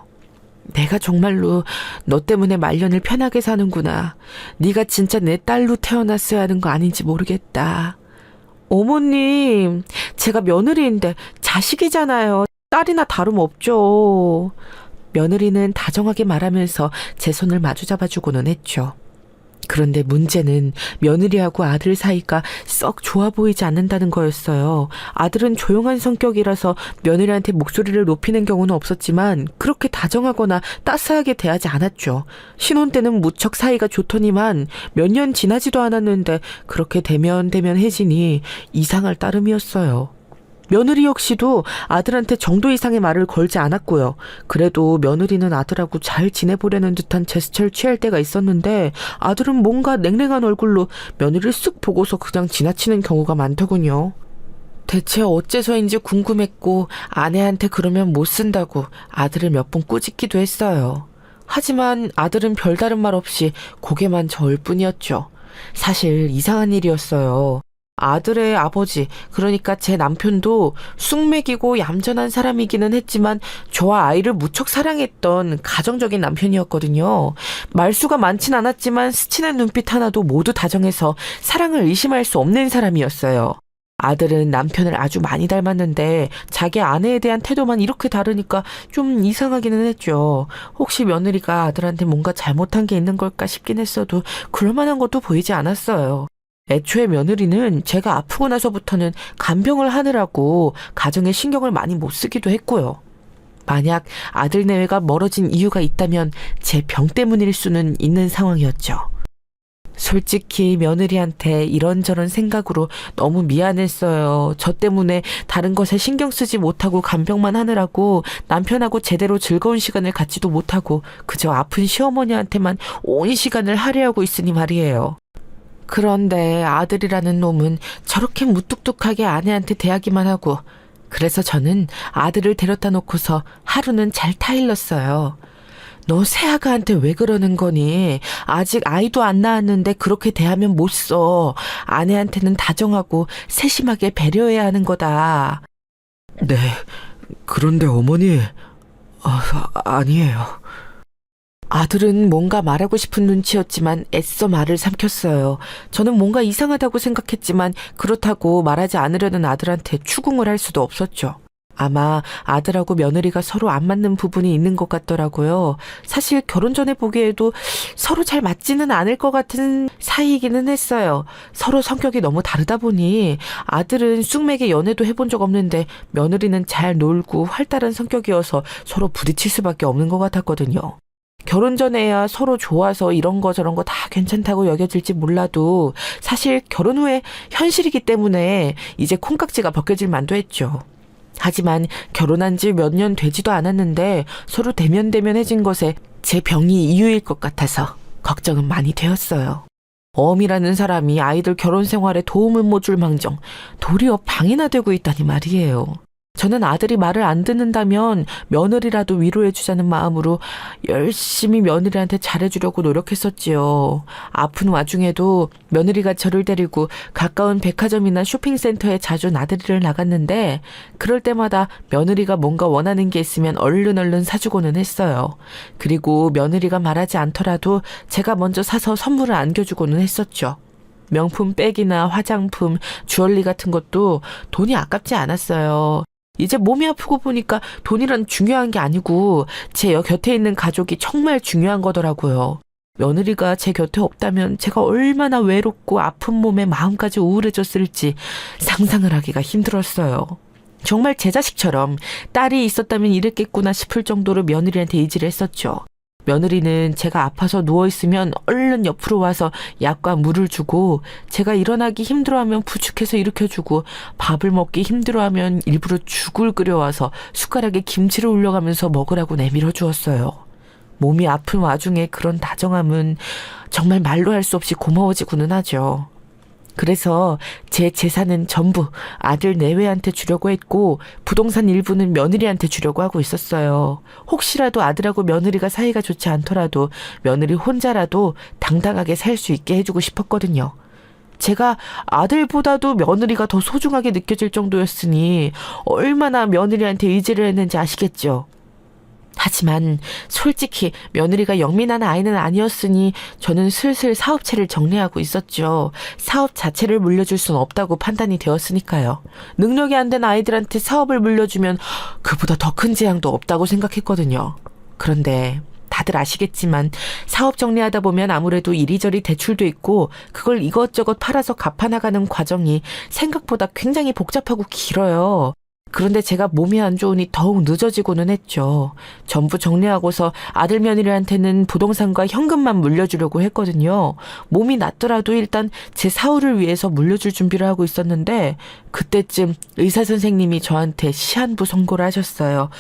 내가 정말로 너 때문에 말년을 편하게 사는구나. 네가 진짜 내 딸로 태어났어야 하는 거 아닌지 모르겠다. 어머님, 제가 며느리인데 자식이잖아요. 딸이나 다름없죠. 며느리는 다정하게 말하면서 제 손을 마주 잡아주고는 했죠. 그런데 문제는 며느리하고 아들 사이가 썩 좋아 보이지 않는다는 거였어요. 아들은 조용한 성격이라서 며느리한테 목소리를 높이는 경우는 없었지만 그렇게 다정하거나 따스하게 대하지 않았죠. 신혼 때는 무척 사이가 좋더니만 몇 년 지나지도 않았는데 그렇게 대면해지니 이상할 따름이었어요. 며느리 역시도 아들한테 정도 이상의 말을 걸지 않았고요. 그래도 며느리는 아들하고 잘 지내보려는 듯한 제스처를 취할 때가 있었는데 아들은 뭔가 냉랭한 얼굴로 며느리를 쓱 보고서 그냥 지나치는 경우가 많더군요. 대체 어째서인지 궁금했고 아내한테 그러면 못 쓴다고 아들을 몇 번 꾸짖기도 했어요. 하지만 아들은 별다른 말 없이 고개만 저을 뿐이었죠. 사실 이상한 일이었어요. 아들의 아버지, 그러니까 제 남편도 쑥맥이고 얌전한 사람이기는 했지만 저와 아이를 무척 사랑했던 가정적인 남편이었거든요. 말수가 많진 않았지만 스치는 눈빛 하나도 모두 다정해서 사랑을 의심할 수 없는 사람이었어요. 아들은 남편을 아주 많이 닮았는데 자기 아내에 대한 태도만 이렇게 다르니까 좀 이상하기는 했죠. 혹시 며느리가 아들한테 뭔가 잘못한 게 있는 걸까 싶긴 했어도 그럴 만한 것도 보이지 않았어요. 애초에 며느리는 제가 아프고 나서부터는 간병을 하느라고 가정에 신경을 많이 못 쓰기도 했고요. 만약 아들 내외가 멀어진 이유가 있다면 제 병 때문일 수는 있는 상황이었죠. 솔직히 며느리한테 이런저런 생각으로 너무 미안했어요. 저 때문에 다른 것에 신경 쓰지 못하고 간병만 하느라고 남편하고 제대로 즐거운 시간을 갖지도 못하고 그저 아픈 시어머니한테만 온 시간을 할애하고 있으니 말이에요. 그런데 아들이라는 놈은 저렇게 무뚝뚝하게 아내한테 대하기만 하고, 그래서 저는 아들을 데려다 놓고서 하루는 잘 타일렀어요. 너 새아가한테 왜 그러는 거니? 아직 아이도 안 낳았는데 그렇게 대하면 못 써. 아내한테는 다정하고 세심하게 배려해야 하는 거다. 네, 그런데 어머니, 아니에요. 아들은 뭔가 말하고 싶은 눈치였지만 애써 말을 삼켰어요. 저는 뭔가 이상하다고 생각했지만 그렇다고 말하지 않으려는 아들한테 추궁을 할 수도 없었죠. 아마 아들하고 며느리가 서로 안 맞는 부분이 있는 것 같더라고요. 사실 결혼 전에 보기에도 서로 잘 맞지는 않을 것 같은 사이이기는 했어요. 서로 성격이 너무 다르다 보니 아들은 쑥맥에 연애도 해본 적 없는데 며느리는 잘 놀고 활달한 성격이어서 서로 부딪힐 수밖에 없는 것 같았거든요. 결혼 전에야 서로 좋아서 이런 거 저런 거 다 괜찮다고 여겨질지 몰라도 사실 결혼 후에 현실이기 때문에 이제 콩깍지가 벗겨질 만도 했죠. 하지만 결혼한 지 몇 년 되지도 않았는데 서로 대면대면해진 것에 제 병이 이유일 것 같아서 걱정은 많이 되었어요. 어미라는 사람이 아이들 결혼 생활에 도움을 못 줄 망정 도리어 방해나 되고 있다니 말이에요. 저는 아들이 말을 안 듣는다면 며느리라도 위로해주자는 마음으로 열심히 며느리한테 잘해주려고 노력했었지요. 아픈 와중에도 며느리가 저를 데리고 가까운 백화점이나 쇼핑센터에 자주 나들이를 나갔는데 그럴 때마다 며느리가 뭔가 원하는 게 있으면 얼른 사주고는 했어요. 그리고 며느리가 말하지 않더라도 제가 먼저 사서 선물을 안겨주고는 했었죠. 명품 백이나 화장품, 주얼리 같은 것도 돈이 아깝지 않았어요. 이제 몸이 아프고 보니까 돈이란 중요한 게 아니고 제 곁에 있는 가족이 정말 중요한 거더라고요. 며느리가 제 곁에 없다면 제가 얼마나 외롭고 아픈 몸에 마음까지 우울해졌을지 상상을 하기가 힘들었어요. 정말 제 자식처럼 딸이 있었다면 이랬겠구나 싶을 정도로 며느리한테 의지를 했었죠. 며느리는 제가 아파서 누워있으면 얼른 옆으로 와서 약과 물을 주고 제가 일어나기 힘들어하면 부축해서 일으켜주고 밥을 먹기 힘들어하면 일부러 죽을 끓여와서 숟가락에 김치를 올려가면서 먹으라고 내밀어 주었어요. 몸이 아픈 와중에 그런 다정함은 정말 말로 할 수 없이 고마워지고는 하죠. 그래서 제 재산은 전부 아들 내외한테 주려고 했고 부동산 일부는 며느리한테 주려고 하고 있었어요. 혹시라도 아들하고 며느리가 사이가 좋지 않더라도 며느리 혼자라도 당당하게 살 수 있게 해주고 싶었거든요. 제가 아들보다도 며느리가 더 소중하게 느껴질 정도였으니 얼마나 며느리한테 의지를 했는지 아시겠죠? 하지만 솔직히 며느리가 영민한 아이는 아니었으니 저는 슬슬 사업체를 정리하고 있었죠. 사업 자체를 물려줄 순 없다고 판단이 되었으니까요. 능력이 안 된 아이들한테 사업을 물려주면 그보다 더 큰 재앙도 없다고 생각했거든요. 그런데 다들 아시겠지만 사업 정리하다 보면 아무래도 이리저리 대출도 있고 그걸 이것저것 팔아서 갚아나가는 과정이 생각보다 굉장히 복잡하고 길어요. 그런데 제가 몸이 안 좋으니 더욱 늦어지고는 했죠. 전부 정리하고서 아들 며느리한테는 부동산과 현금만 물려주려고 했거든요. 몸이 낫더라도 일단 제 사후를 위해서 물려줄 준비를 하고 있었는데 그때쯤 의사 선생님이 저한테 시한부 선고를 하셨어요.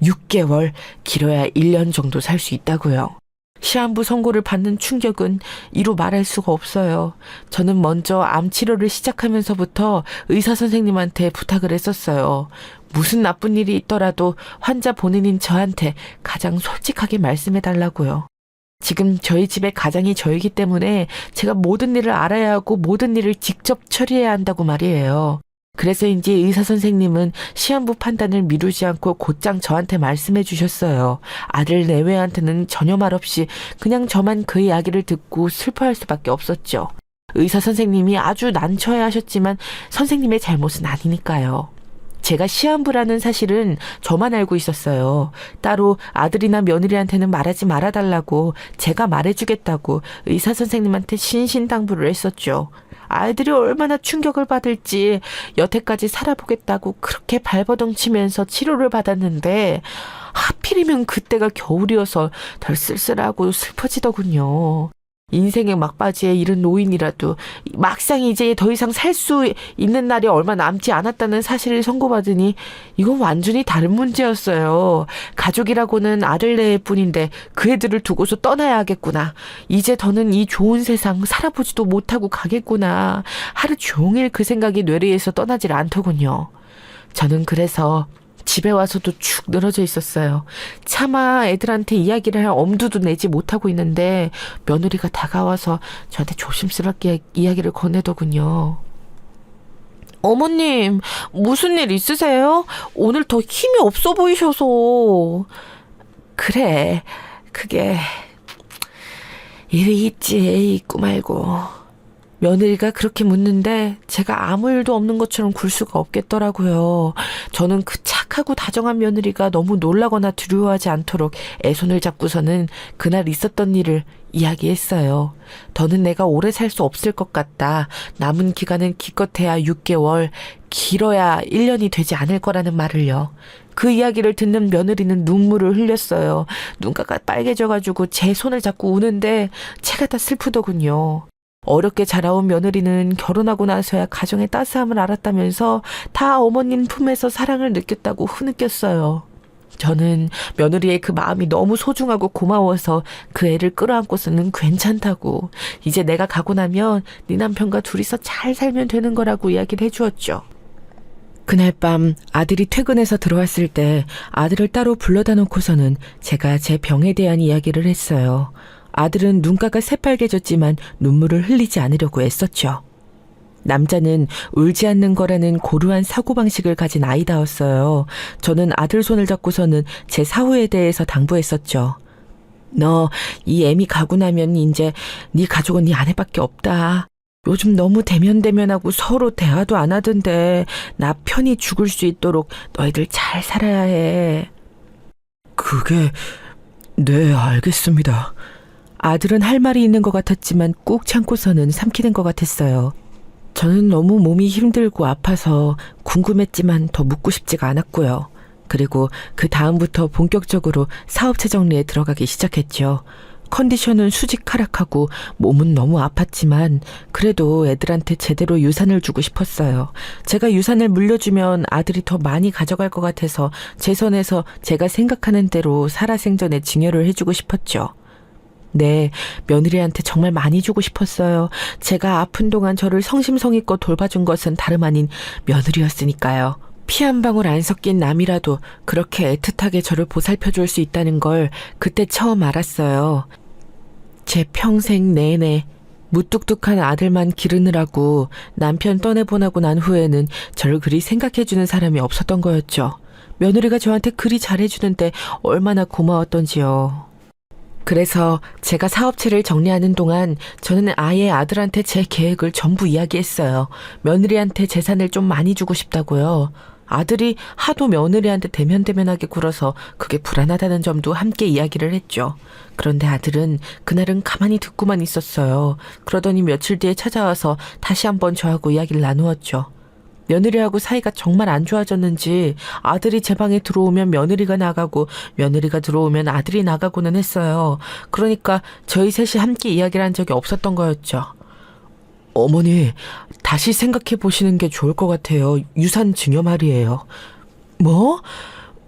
6개월, 길어야 1년 정도 살 수 있다고요. 시한부 선고를 받는 충격은 이루 말할 수가 없어요. 저는 먼저 암 치료를 시작하면서부터 의사 선생님한테 부탁을 했었어요. 무슨 나쁜 일이 있더라도 환자 본인인 저한테 가장 솔직하게 말씀해달라고요. 지금 저희 집의 가장이 저이기 때문에 제가 모든 일을 알아야 하고 모든 일을 직접 처리해야 한다고 말이에요. 그래서인지 의사 선생님은 시한부 판단을 미루지 않고 곧장 저한테 말씀해 주셨어요. 아들 내외한테는 전혀 말 없이 그냥 저만 그 이야기를 듣고 슬퍼할 수밖에 없었죠. 의사 선생님이 아주 난처해 하셨지만 선생님의 잘못은 아니니까요. 제가 시한부라는 사실은 저만 알고 있었어요. 따로 아들이나 며느리한테는 말하지 말아달라고 제가 말해주겠다고 의사 선생님한테 신신당부를 했었죠. 아이들이 얼마나 충격을 받을지 여태까지 살아보겠다고 그렇게 발버둥치면서 치료를 받았는데 하필이면 그때가 겨울이어서 덜 쓸쓸하고 슬퍼지더군요. 인생의 막바지에 이른 노인이라도 막상 이제 더 이상 살 수 있는 날이 얼마 남지 않았다는 사실을 선고받으니 이건 완전히 다른 문제였어요. 가족이라고는 아들네일 뿐인데 그 애들을 두고서 떠나야 하겠구나. 이제 더는 이 좋은 세상 살아보지도 못하고 가겠구나. 하루 종일 그 생각이 뇌리에서 떠나질 않더군요. 저는 그래서 집에 와서도 축 늘어져 있었어요. 차마 애들한테 이야기를 할 엄두도 내지 못하고 있는데 며느리가 다가와서 저한테 조심스럽게 이야기를 건네더군요. 어머님, 무슨 일 있으세요? 오늘 더 힘이 없어 보이셔서. 그래, 그게 일이 있지, 있고 말고. 며느리가 그렇게 묻는데 제가 아무 일도 없는 것처럼 굴 수가 없겠더라고요. 저는 그 착하고 다정한 며느리가 너무 놀라거나 두려워하지 않도록 애손을 잡고서는 그날 있었던 일을 이야기했어요. 더는 내가 오래 살 수 없을 것 같다. 남은 기간은 기껏해야 6개월, 길어야 1년이 되지 않을 거라는 말을요. 그 이야기를 듣는 며느리는 눈물을 흘렸어요. 눈가가 빨개져가지고 제 손을 잡고 우는데 제가 다 슬프더군요. 어렵게 자라온 며느리는 결혼하고 나서야 가정의 따스함을 알았다면서 다 어머님 품에서 사랑을 느꼈다고 흐느꼈어요. 저는 며느리의 그 마음이 너무 소중하고 고마워서 그 애를 끌어안고서는 괜찮다고, 이제 내가 가고 나면 네 남편과 둘이서 잘 살면 되는 거라고 이야기를 해주었죠. 그날 밤 아들이 퇴근해서 들어왔을 때 아들을 따로 불러다 놓고서는 제가 제 병에 대한 이야기를 했어요. 아들은 눈가가 새빨개졌지만 눈물을 흘리지 않으려고 애썼죠. 남자는 울지 않는 거라는 고루한 사고방식을 가진 아이다웠어요. 저는 아들 손을 잡고서는 제 사후에 대해서 당부했었죠. 너 이 애미 가고 나면 이제 네 가족은 네 아내밖에 없다. 요즘 너무 대면대면하고 서로 대화도 안 하던데 나 편히 죽을 수 있도록 너희들 잘 살아야 해. 그게, 네, 알겠습니다. 아들은 할 말이 있는 것 같았지만 꾹 참고서는 삼키는 것 같았어요. 저는 너무 몸이 힘들고 아파서 궁금했지만 더 묻고 싶지가 않았고요. 그리고 그 다음부터 본격적으로 사업체 정리에 들어가기 시작했죠. 컨디션은 수직하락하고 몸은 너무 아팠지만 그래도 애들한테 제대로 유산을 주고 싶었어요. 제가 유산을 물려주면 아들이 더 많이 가져갈 것 같아서 제 선에서 제가 생각하는 대로 살아생전에 증여를 해주고 싶었죠. 네, 며느리한테 정말 많이 주고 싶었어요. 제가 아픈 동안 저를 성심성의껏 돌봐준 것은 다름 아닌 며느리였으니까요. 피 한 방울 안 섞인 남이라도 그렇게 애틋하게 저를 보살펴줄 수 있다는 걸 그때 처음 알았어요. 제 평생 내내 무뚝뚝한 아들만 기르느라고 남편 떠내보내고 난 후에는 저를 그리 생각해주는 사람이 없었던 거였죠. 며느리가 저한테 그리 잘해주는데 얼마나 고마웠던지요. 그래서 제가 사업체를 정리하는 동안 저는 아예 아들한테 제 계획을 전부 이야기했어요. 며느리한테 재산을 좀 많이 주고 싶다고요. 아들이 하도 며느리한테 대면대면하게 굴어서 그게 불안하다는 점도 함께 이야기를 했죠. 그런데 아들은 그날은 가만히 듣고만 있었어요. 그러더니 며칠 뒤에 찾아와서 다시 한번 저하고 이야기를 나누었죠. 며느리하고 사이가 정말 안 좋아졌는지 아들이 제 방에 들어오면 며느리가 나가고 며느리가 들어오면 아들이 나가고는 했어요. 그러니까 저희 셋이 함께 이야기를 한 적이 없었던 거였죠. 어머니, 다시 생각해 보시는 게 좋을 것 같아요. 유산 증여 말이에요. 뭐?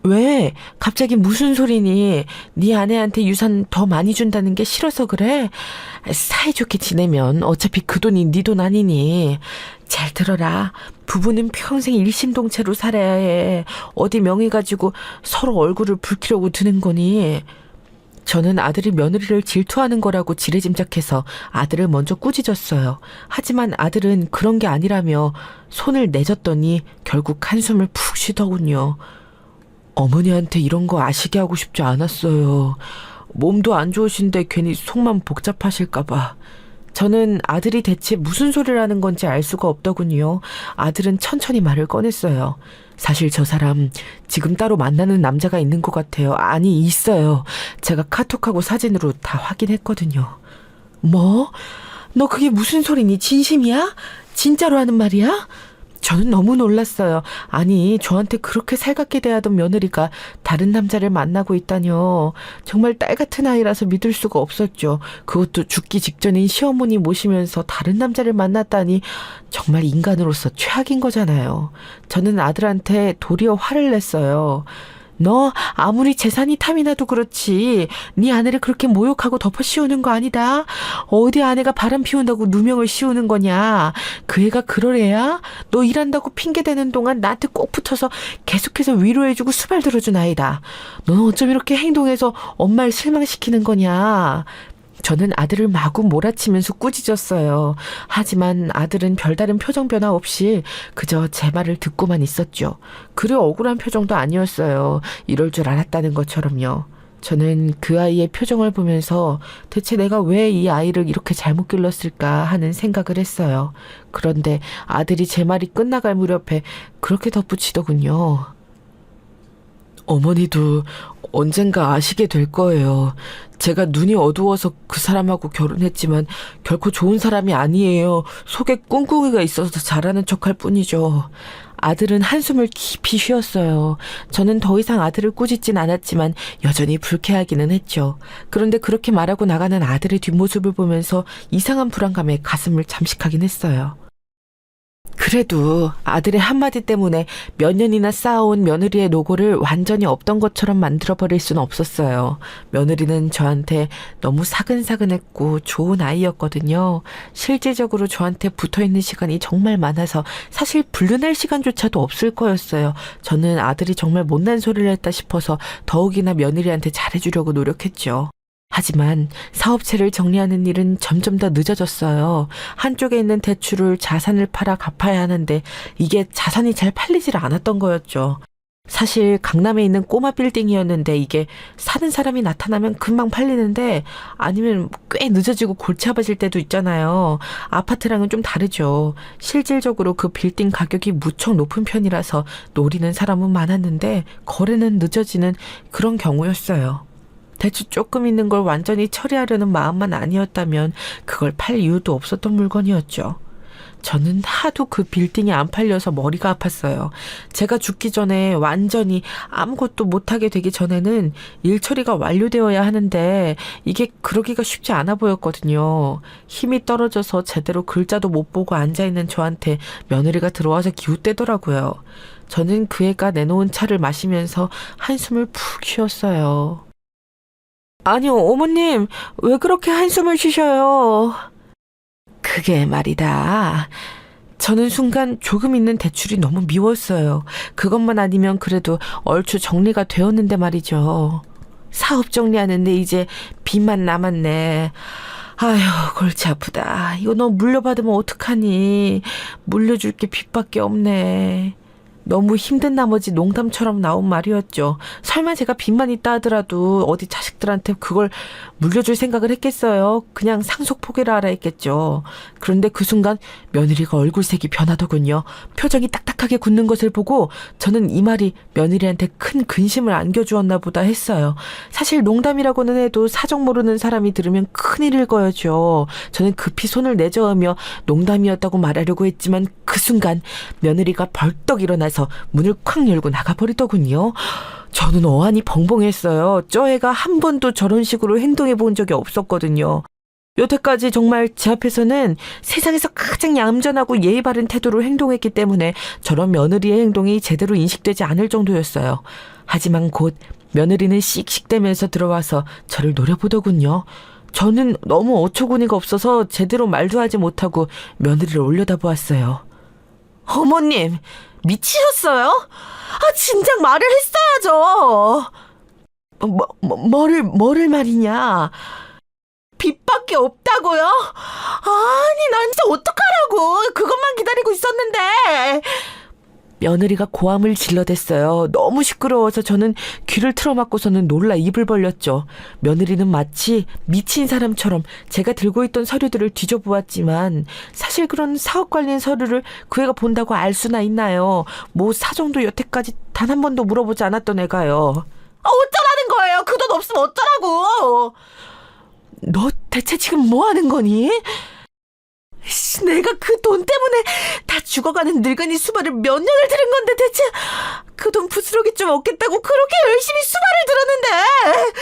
왜? 갑자기 무슨 소리니? 네 아내한테 유산 더 많이 준다는 게 싫어서 그래? 사이좋게 지내면 어차피 그 돈이 네 돈 아니니. 잘 들어라. 부부는 평생 일심동체로 살아야 해. 어디 명의 가지고 서로 얼굴을 붉히려고 드는 거니? 저는 아들이 며느리를 질투하는 거라고 지레짐작해서 아들을 먼저 꾸짖었어요. 하지만 아들은 그런 게 아니라며 손을 내줬더니 결국 한숨을 푹 쉬더군요. 어머니한테 이런 거 아시게 하고 싶지 않았어요. 몸도 안 좋으신데 괜히 속만 복잡하실까봐. 저는 아들이 대체 무슨 소리를 하는 건지 알 수가 없더군요. 아들은 천천히 말을 꺼냈어요. 사실 저 사람 지금 따로 만나는 남자가 있는 것 같아요. 아니, 있어요. 제가 카톡하고 사진으로 다 확인했거든요. 뭐? 너 그게 무슨 소리니? 진심이야? 진짜로 하는 말이야? 저는 너무 놀랐어요. 아니, 저한테 그렇게 살갑게 대하던 며느리가 다른 남자를 만나고 있다뇨. 정말 딸 같은 아이라서 믿을 수가 없었죠. 그것도 죽기 직전인 시어머니 모시면서 다른 남자를 만났다니 정말 인간으로서 최악인 거잖아요. 저는 아들한테 도리어 화를 냈어요. 너 아무리 재산이 탐이 나도 그렇지 네 아내를 그렇게 모욕하고 덮어 씌우는 거 아니다. 어디 아내가 바람 피운다고 누명을 씌우는 거냐. 그 애가 그럴 애야? 너 일한다고 핑계대는 동안 나한테 꼭 붙어서 계속해서 위로해주고 수발 들어준 아이다. 너는 어쩜 이렇게 행동해서 엄마를 실망시키는 거냐. 저는 아들을 마구 몰아치면서 꾸짖었어요. 하지만 아들은 별다른 표정 변화 없이 그저 제 말을 듣고만 있었죠. 그리 억울한 표정도 아니었어요. 이럴 줄 알았다는 것처럼요. 저는 그 아이의 표정을 보면서 대체 내가 왜 이 아이를 이렇게 잘못 길렀을까 하는 생각을 했어요. 그런데 아들이 제 말이 끝나갈 무렵에 그렇게 덧붙이더군요. 어머니도 언젠가 아시게 될 거예요. 제가 눈이 어두워서 그 사람하고 결혼했지만 결코 좋은 사람이 아니에요. 속에 꿍꿍이가 있어서 잘하는 척할 뿐이죠. 아들은 한숨을 깊이 쉬었어요. 저는 더 이상 아들을 꾸짖진 않았지만 여전히 불쾌하기는 했죠. 그런데 그렇게 말하고 나가는 아들의 뒷모습을 보면서 이상한 불안감에 가슴을 잠식하긴 했어요. 그래도 아들의 한마디 때문에 몇 년이나 쌓아온 며느리의 노고를 완전히 없던 것처럼 만들어버릴 수는 없었어요. 며느리는 저한테 너무 사근사근했고 좋은 아이였거든요. 실질적으로 저한테 붙어있는 시간이 정말 많아서 사실 불륜할 시간조차도 없을 거였어요. 저는 아들이 정말 못난 소리를 했다 싶어서 더욱이나 며느리한테 잘해주려고 노력했죠. 하지만 사업체를 정리하는 일은 점점 더 늦어졌어요. 한쪽에 있는 대출을 자산을 팔아 갚아야 하는데 이게 자산이 잘 팔리질 않았던 거였죠. 사실 강남에 있는 꼬마 빌딩이었는데 이게 사는 사람이 나타나면 금방 팔리는데 아니면 꽤 늦어지고 골치 아파질 때도 있잖아요. 아파트랑은 좀 다르죠. 실질적으로 그 빌딩 가격이 무척 높은 편이라서 노리는 사람은 많았는데 거래는 늦어지는 그런 경우였어요. 대출 조금 있는 걸 완전히 처리하려는 마음만 아니었다면 그걸 팔 이유도 없었던 물건이었죠. 저는 하도 그 빌딩이 안 팔려서 머리가 아팠어요. 제가 죽기 전에 완전히 아무것도 못하게 되기 전에는 일 처리가 완료되어야 하는데 이게 그러기가 쉽지 않아 보였거든요. 힘이 떨어져서 제대로 글자도 못 보고 앉아있는 저한테 며느리가 들어와서 기웃대더라고요. 저는 그 애가 내놓은 차를 마시면서 한숨을 푹 쉬었어요. 아니요, 어머님, 왜 그렇게 한숨을 쉬셔요? 그게 말이다. 저는 순간 조금 있는 대출이 너무 미웠어요. 그것만 아니면 그래도 얼추 정리가 되었는데 말이죠. 사업 정리하는데 이제 빚만 남았네. 아휴, 골치 아프다. 이거 너 물려받으면 어떡하니? 물려줄 게 빚밖에 없네. 너무 힘든 나머지 농담처럼 나온 말이었죠. 설마 제가 빚만 있다 하더라도 어디 자식들한테 그걸 물려줄 생각을 했겠어요? 그냥 상속 포기를 하라 했겠죠. 그런데 그 순간 며느리가 얼굴색이 변하더군요. 표정이 딱딱하게 굳는 것을 보고 저는 이 말이 며느리한테 큰 근심을 안겨주었나 보다 했어요. 사실 농담이라고는 해도 사정 모르는 사람이 들으면 큰일일 거였죠. 저는 급히 손을 내저으며 농담이었다고 말하려고 했지만 그 순간 며느리가 벌떡 일어나서 문을 콱 열고 나가버리더군요. 저는 어안이 벙벙했어요. 저 애가 한 번도 저런 식으로 행동해 본 적이 없었거든요. 여태까지 정말 제 앞에서는 세상에서 가장 얌전하고 예의 바른 태도로 행동했기 때문에 저런 며느리의 행동이 제대로 인식되지 않을 정도였어요. 하지만 곧 며느리는 씩씩대면서 들어와서 저를 노려보더군요. 저는 너무 어처구니가 없어서 제대로 말도 하지 못하고 며느리를 올려다보았어요. 어머님, 미치셨어요? 아, 진작 말을 했어야죠. 뭐를 말이냐? 빚밖에 없다고요? 아니, 난 진짜 어떡하라고. 그것만 기다리고 있었는데. 며느리가 고함을 질러댔어요. 너무 시끄러워서 저는 귀를 틀어막고서는 놀라 입을 벌렸죠. 며느리는 마치 미친 사람처럼 제가 들고 있던 서류들을 뒤져보았지만 사실 그런 사업 관련 서류를 그 애가 본다고 알 수나 있나요? 뭐 사정도 여태까지 단 한 번도 물어보지 않았던 애가요. 아, 어쩌라는 거예요? 그 돈 없으면 어쩌라고? 너 대체 지금 뭐 하는 거니? 내가 그 돈 때문에 다 죽어가는 늙은이 수발을 몇 년을 들은 건데 대체 그 돈 부스러기 좀 얻겠다고 그렇게 열심히 수발을 들었는데.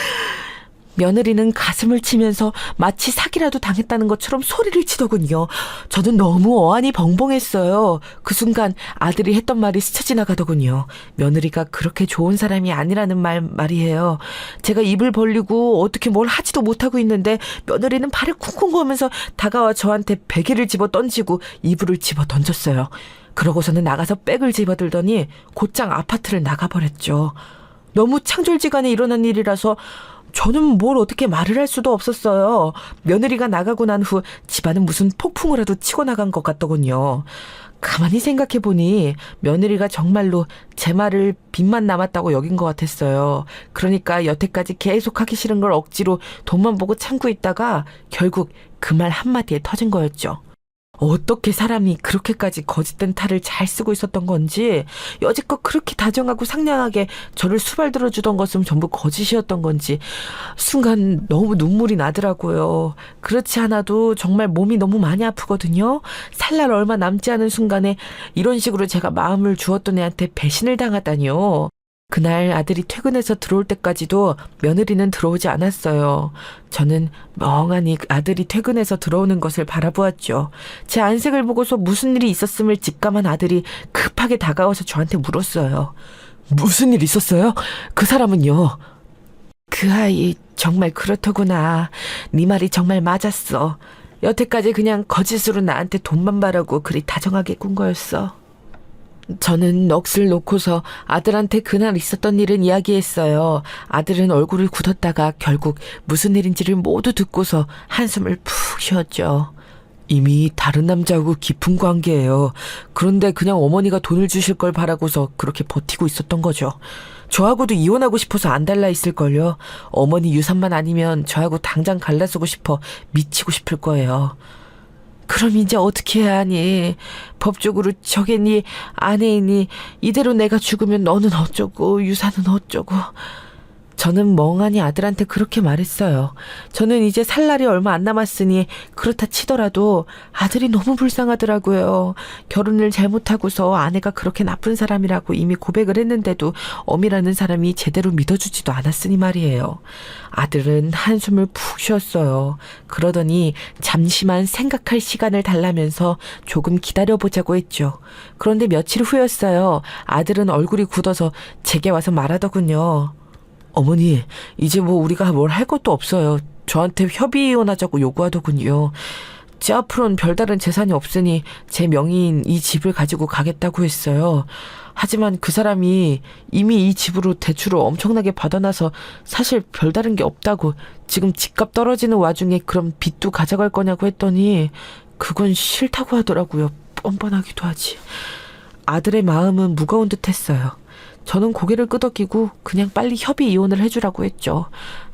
며느리는 가슴을 치면서 마치 사기라도 당했다는 것처럼 소리를 치더군요. 저는 너무 어안이 벙벙했어요. 그 순간 아들이 했던 말이 스쳐 지나가더군요. 며느리가 그렇게 좋은 사람이 아니라는 말이에요. 제가 입을 벌리고 어떻게 뭘 하지도 못하고 있는데 며느리는 발을 쿵쿵 거면서 다가와 저한테 베개를 집어 던지고 이불을 집어 던졌어요. 그러고서는 나가서 백을 집어들더니 곧장 아파트를 나가버렸죠. 너무 창졸지간에 일어난 일이라서 저는 뭘 어떻게 말을 할 수도 없었어요. 며느리가 나가고 난 후 집안은 무슨 폭풍우라도 치고 나간 것 같더군요. 가만히 생각해보니 며느리가 정말로 제 말을 빚만 남았다고 여긴 것 같았어요. 그러니까 여태까지 계속 하기 싫은 걸 억지로 돈만 보고 참고 있다가 결국 그 말 한마디에 터진 거였죠. 어떻게 사람이 그렇게까지 거짓된 탈을 잘 쓰고 있었던 건지, 여지껏 그렇게 다정하고 상냥하게 저를 수발 들어주던 것은 전부 거짓이었던 건지 순간 너무 눈물이 나더라고요. 그렇지 않아도 정말 몸이 너무 많이 아프거든요. 살 날 얼마 남지 않은 순간에 이런 식으로 제가 마음을 주었던 애한테 배신을 당하다니요. 그날 아들이 퇴근해서 들어올 때까지도 며느리는 들어오지 않았어요. 저는 멍하니 아들이 퇴근해서 들어오는 것을 바라보았죠. 제 안색을 보고서 무슨 일이 있었음을 직감한 아들이 급하게 다가와서 저한테 물었어요. 무슨 일 있었어요? 그 사람은요? 그 아이 정말 그렇더구나. 네 말이 정말 맞았어. 여태까지 그냥 거짓으로 나한테 돈만 바라고 그리 다정하게 군 거였어. 저는 넋을 놓고서 아들한테 그날 있었던 일은 이야기했어요. 아들은 얼굴을 굳었다가 결국 무슨 일인지를 모두 듣고서 한숨을 푹 쉬었죠. 이미 다른 남자하고 깊은 관계예요. 그런데 그냥 어머니가 돈을 주실 걸 바라고서 그렇게 버티고 있었던 거죠. 저하고도 이혼하고 싶어서 안 달라 있을걸요. 어머니 유산만 아니면 저하고 당장 갈라서고 싶어 미치고 싶을 거예요. 그럼 이제 어떻게 해야 하니? 법적으로 저게 네 아내이니 이대로 내가 죽으면 너는 어쩌고 유산은 어쩌고. 저는 멍하니 아들한테 그렇게 말했어요. 저는 이제 살 날이 얼마 안 남았으니 그렇다 치더라도 아들이 너무 불쌍하더라고요. 결혼을 잘못하고서 아내가 그렇게 나쁜 사람이라고 이미 고백을 했는데도 엄이라는 사람이 제대로 믿어주지도 않았으니 말이에요. 아들은 한숨을 푹 쉬었어요. 그러더니 잠시만 생각할 시간을 달라면서 조금 기다려보자고 했죠. 그런데 며칠 후였어요. 아들은 얼굴이 굳어서 제게 와서 말하더군요. 어머니, 이제 뭐 우리가 뭘 할 것도 없어요. 저한테 협의 이혼하자고 요구하더군요. 제 앞으로는 별다른 재산이 없으니 제 명의인 이 집을 가지고 가겠다고 했어요. 하지만 그 사람이 이미 이 집으로 대출을 엄청나게 받아놔서 사실 별다른 게 없다고, 지금 집값 떨어지는 와중에 그럼 빚도 가져갈 거냐고 했더니 그건 싫다고 하더라고요. 뻔뻔하기도 하지. 아들의 마음은 무거운 듯 했어요. 저는 고개를 끄덕이고 그냥 빨리 협의 이혼을 해주라고 했죠.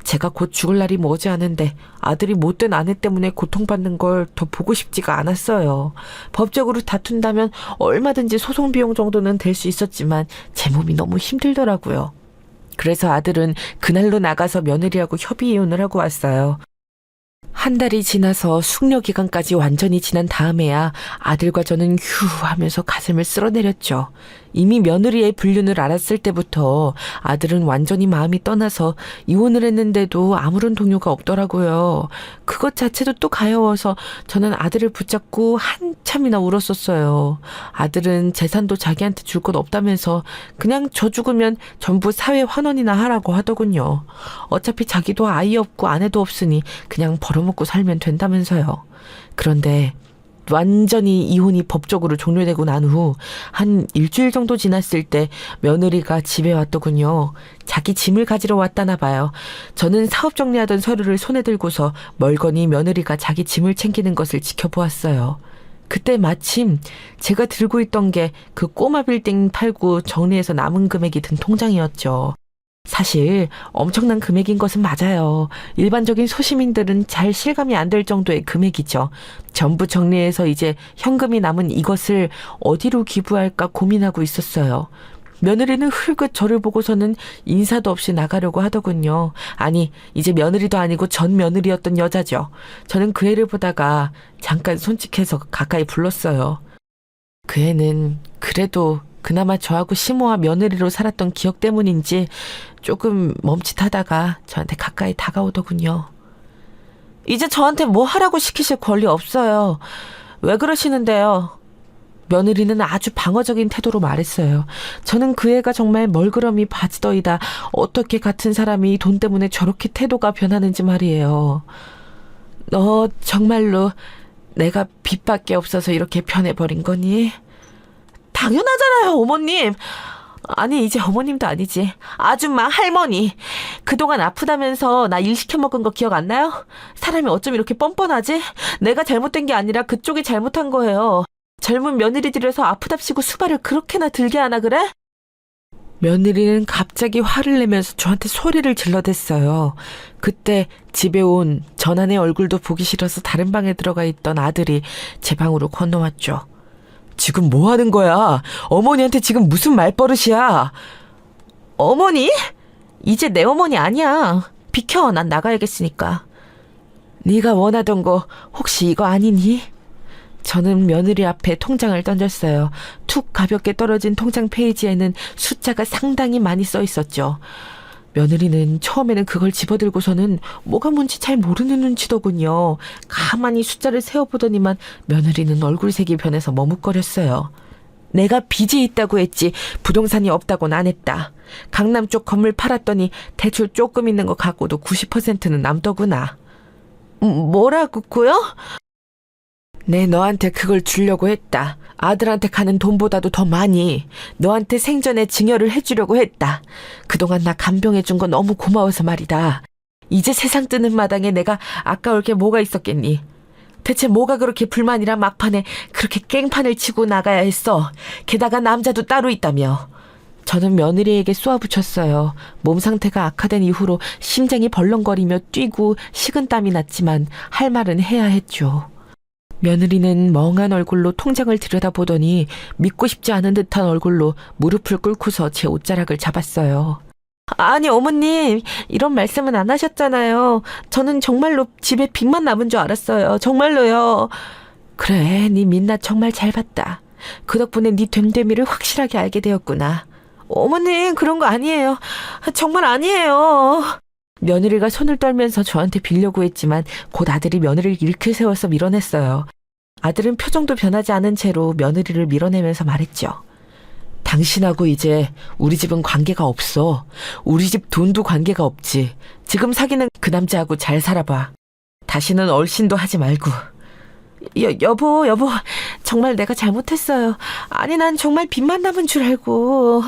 제가 곧 죽을 날이 머지않은데 아들이 못된 아내 때문에 고통받는 걸 더 보고 싶지가 않았어요. 법적으로 다툰다면 얼마든지 소송 비용 정도는 될 수 있었지만 제 몸이 너무 힘들더라고요. 그래서 아들은 그날로 나가서 며느리하고 협의 이혼을 하고 왔어요. 한 달이 지나서 숙려 기간까지 완전히 지난 다음에야 아들과 저는 휴 하면서 가슴을 쓸어내렸죠. 이미 며느리의 불륜을 알았을 때부터 아들은 완전히 마음이 떠나서 이혼을 했는데도 아무런 동요가 없더라고요. 그것 자체도 또 가여워서 저는 아들을 붙잡고 한참이나 울었었어요. 아들은 재산도 자기한테 줄 것 없다면서 그냥 저 죽으면 전부 사회 환원이나 하라고 하더군요. 어차피 자기도 아이 없고 아내도 없으니 그냥 벌어먹고 살면 된다면서요. 그런데 완전히 이혼이 법적으로 종료되고 난 후 한 일주일 정도 지났을 때 며느리가 집에 왔더군요. 자기 짐을 가지러 왔다나 봐요. 저는 사업 정리하던 서류를 손에 들고서 멀거니 며느리가 자기 짐을 챙기는 것을 지켜보았어요. 그때 마침 제가 들고 있던 게 그 꼬마 빌딩 팔고 정리해서 남은 금액이 든 통장이었죠. 사실 엄청난 금액인 것은 맞아요. 일반적인 소시민들은 잘 실감이 안 될 정도의 금액이죠. 전부 정리해서 이제 현금이 남은 이것을 어디로 기부할까 고민하고 있었어요. 며느리는 흘끗 저를 보고서는 인사도 없이 나가려고 하더군요. 아니, 이제 며느리도 아니고 전 며느리였던 여자죠. 저는 그 애를 보다가 잠깐 손짓해서 가까이 불렀어요. 그 애는 그래도 그나마 저하고 시모와 며느리로 살았던 기억 때문인지 조금 멈칫하다가 저한테 가까이 다가오더군요. 이제 저한테 뭐 하라고 시키실 권리 없어요. 왜 그러시는데요? 며느리는 아주 방어적인 태도로 말했어요. 저는 그 애가 정말 멀그러미 바지더이다. 어떻게 같은 사람이 돈 때문에 저렇게 태도가 변하는지 말이에요. 너 정말로 내가 빚밖에 없어서 이렇게 변해버린 거니? 당연하잖아요, 어머님. 아니, 이제 어머님도 아니지. 아줌마, 할머니. 그동안 아프다면서 나 일 시켜 먹은 거 기억 안 나요? 사람이 어쩜 이렇게 뻔뻔하지? 내가 잘못된 게 아니라 그쪽이 잘못한 거예요. 젊은 며느리들에서 아프답시고 수발을 그렇게나 들게 하나 그래? 며느리는 갑자기 화를 내면서 저한테 소리를 질러댔어요. 그때 집에 온 전하의 얼굴도 보기 싫어서 다른 방에 들어가 있던 아들이 제 방으로 건너왔죠. 지금 뭐 하는 거야? 어머니한테 지금 무슨 말버릇이야? 어머니? 이제 내 어머니 아니야. 비켜, 난 나가야겠으니까. 네가 원하던 거 혹시 이거 아니니? 저는 며느리 앞에 통장을 던졌어요. 툭 가볍게 떨어진 통장 페이지에는 숫자가 상당히 많이 써 있었죠. 며느리는 처음에는 그걸 집어들고서는 뭐가 뭔지 잘 모르는 눈치더군요. 가만히 숫자를 세어보더니만 며느리는 얼굴색이 변해서 머뭇거렸어요. 내가 빚이 있다고 했지 부동산이 없다고는 안 했다. 강남 쪽 건물 팔았더니 대출 조금 있는 거 갖고도 90%는 남더구나. 뭐라고요? 네, 너한테 그걸 주려고 했다. 아들한테 가는 돈보다도 더 많이 너한테 생전에 증여를 해주려고 했다. 그동안 나 간병해준 거 너무 고마워서 말이다. 이제 세상 뜨는 마당에 내가 아까울 게 뭐가 있었겠니? 대체 뭐가 그렇게 불만이라 막판에 그렇게 깽판을 치고 나가야 했어. 게다가 남자도 따로 있다며. 저는 며느리에게 쏘아붙였어요. 몸 상태가 악화된 이후로 심장이 벌렁거리며 뛰고 식은땀이 났지만 할 말은 해야 했죠. 며느리는 멍한 얼굴로 통장을 들여다보더니 믿고 싶지 않은 듯한 얼굴로 무릎을 꿇고서 제 옷자락을 잡았어요. 아니, 어머님, 이런 말씀은 안 하셨잖아요. 저는 정말로 집에 빚만 남은 줄 알았어요. 정말로요. 그래, 네 민낯 정말 잘 봤다. 그 덕분에 네 됨됨이를 확실하게 알게 되었구나. 어머님, 그런 거 아니에요. 정말 아니에요. 며느리가 손을 떨면서 저한테 빌려고 했지만 곧 아들이 며느리를 일으켜 세워서 밀어냈어요. 아들은 표정도 변하지 않은 채로 며느리를 밀어내면서 말했죠. 당신하고 이제 우리 집은 관계가 없어. 우리 집 돈도 관계가 없지. 지금 사귀는 그 남자하고 잘 살아봐. 다시는 얼씬도 하지 말고. 여보, 정말 내가 잘못했어요. 아니, 난 정말 빚만 남은 줄 알고.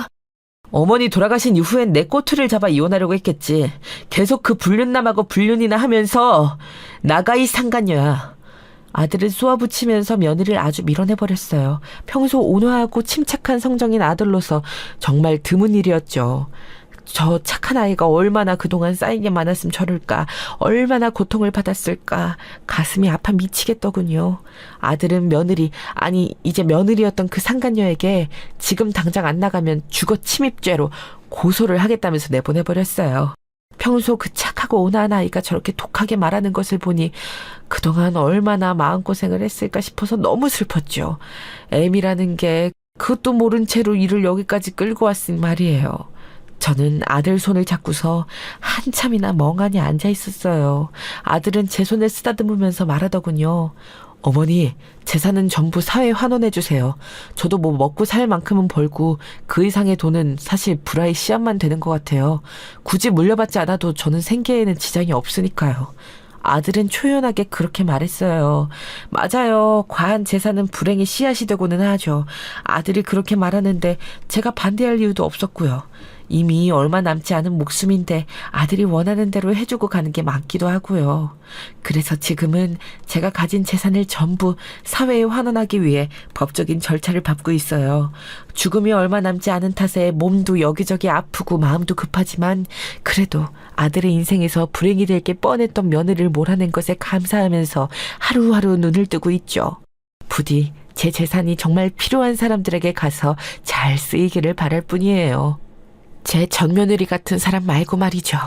어머니 돌아가신 이후엔 내 꼬투리를 잡아 이혼하려고 했겠지. 계속 그 불륜남하고 불륜이나 하면서 나가 이 상간녀야. 아들을 쏘아붙이면서 며느리를 아주 밀어내버렸어요. 평소 온화하고 침착한 성정인 아들로서 정말 드문 일이었죠. 저 착한 아이가 얼마나 그동안 쌓인 게 많았으면 저럴까. 얼마나 고통을 받았을까. 가슴이 아파 미치겠더군요. 아들은 며느리, 아니 이제 며느리였던 그 상간녀에게 지금 당장 안 나가면 주거 침입죄로 고소를 하겠다면서 내보내버렸어요. 평소 그 착하고 온화한 아이가 저렇게 독하게 말하는 것을 보니 그동안 얼마나 마음고생을 했을까 싶어서 너무 슬펐죠. 애미라는 게 그것도 모른 채로 이를 여기까지 끌고 왔으니 말이에요. 저는 아들 손을 잡고서 한참이나 멍하니 앉아 있었어요. 아들은 제 손을 쓰다듬으면서 말하더군요. 어머니, 재산은 전부 사회에 환원해 주세요. 저도 뭐 먹고 살 만큼은 벌고 그 이상의 돈은 사실 불화의 씨앗만 되는 것 같아요. 굳이 물려받지 않아도 저는 생계에는 지장이 없으니까요. 아들은 초연하게 그렇게 말했어요. 맞아요. 과한 재산은 불행의 씨앗이 되고는 하죠. 아들이 그렇게 말하는데 제가 반대할 이유도 없었고요. 이미 얼마 남지 않은 목숨인데 아들이 원하는 대로 해주고 가는 게 많기도 하고요. 그래서 지금은 제가 가진 재산을 전부 사회에 환원하기 위해 법적인 절차를 밟고 있어요. 죽음이 얼마 남지 않은 탓에 몸도 여기저기 아프고 마음도 급하지만 그래도 아들의 인생에서 불행이 될 게 뻔했던 며느리를 몰아낸 것에 감사하면서 하루하루 눈을 뜨고 있죠. 부디 제 재산이 정말 필요한 사람들에게 가서 잘 쓰이기를 바랄 뿐이에요. 제 전며느리 같은 사람 말고 말이죠.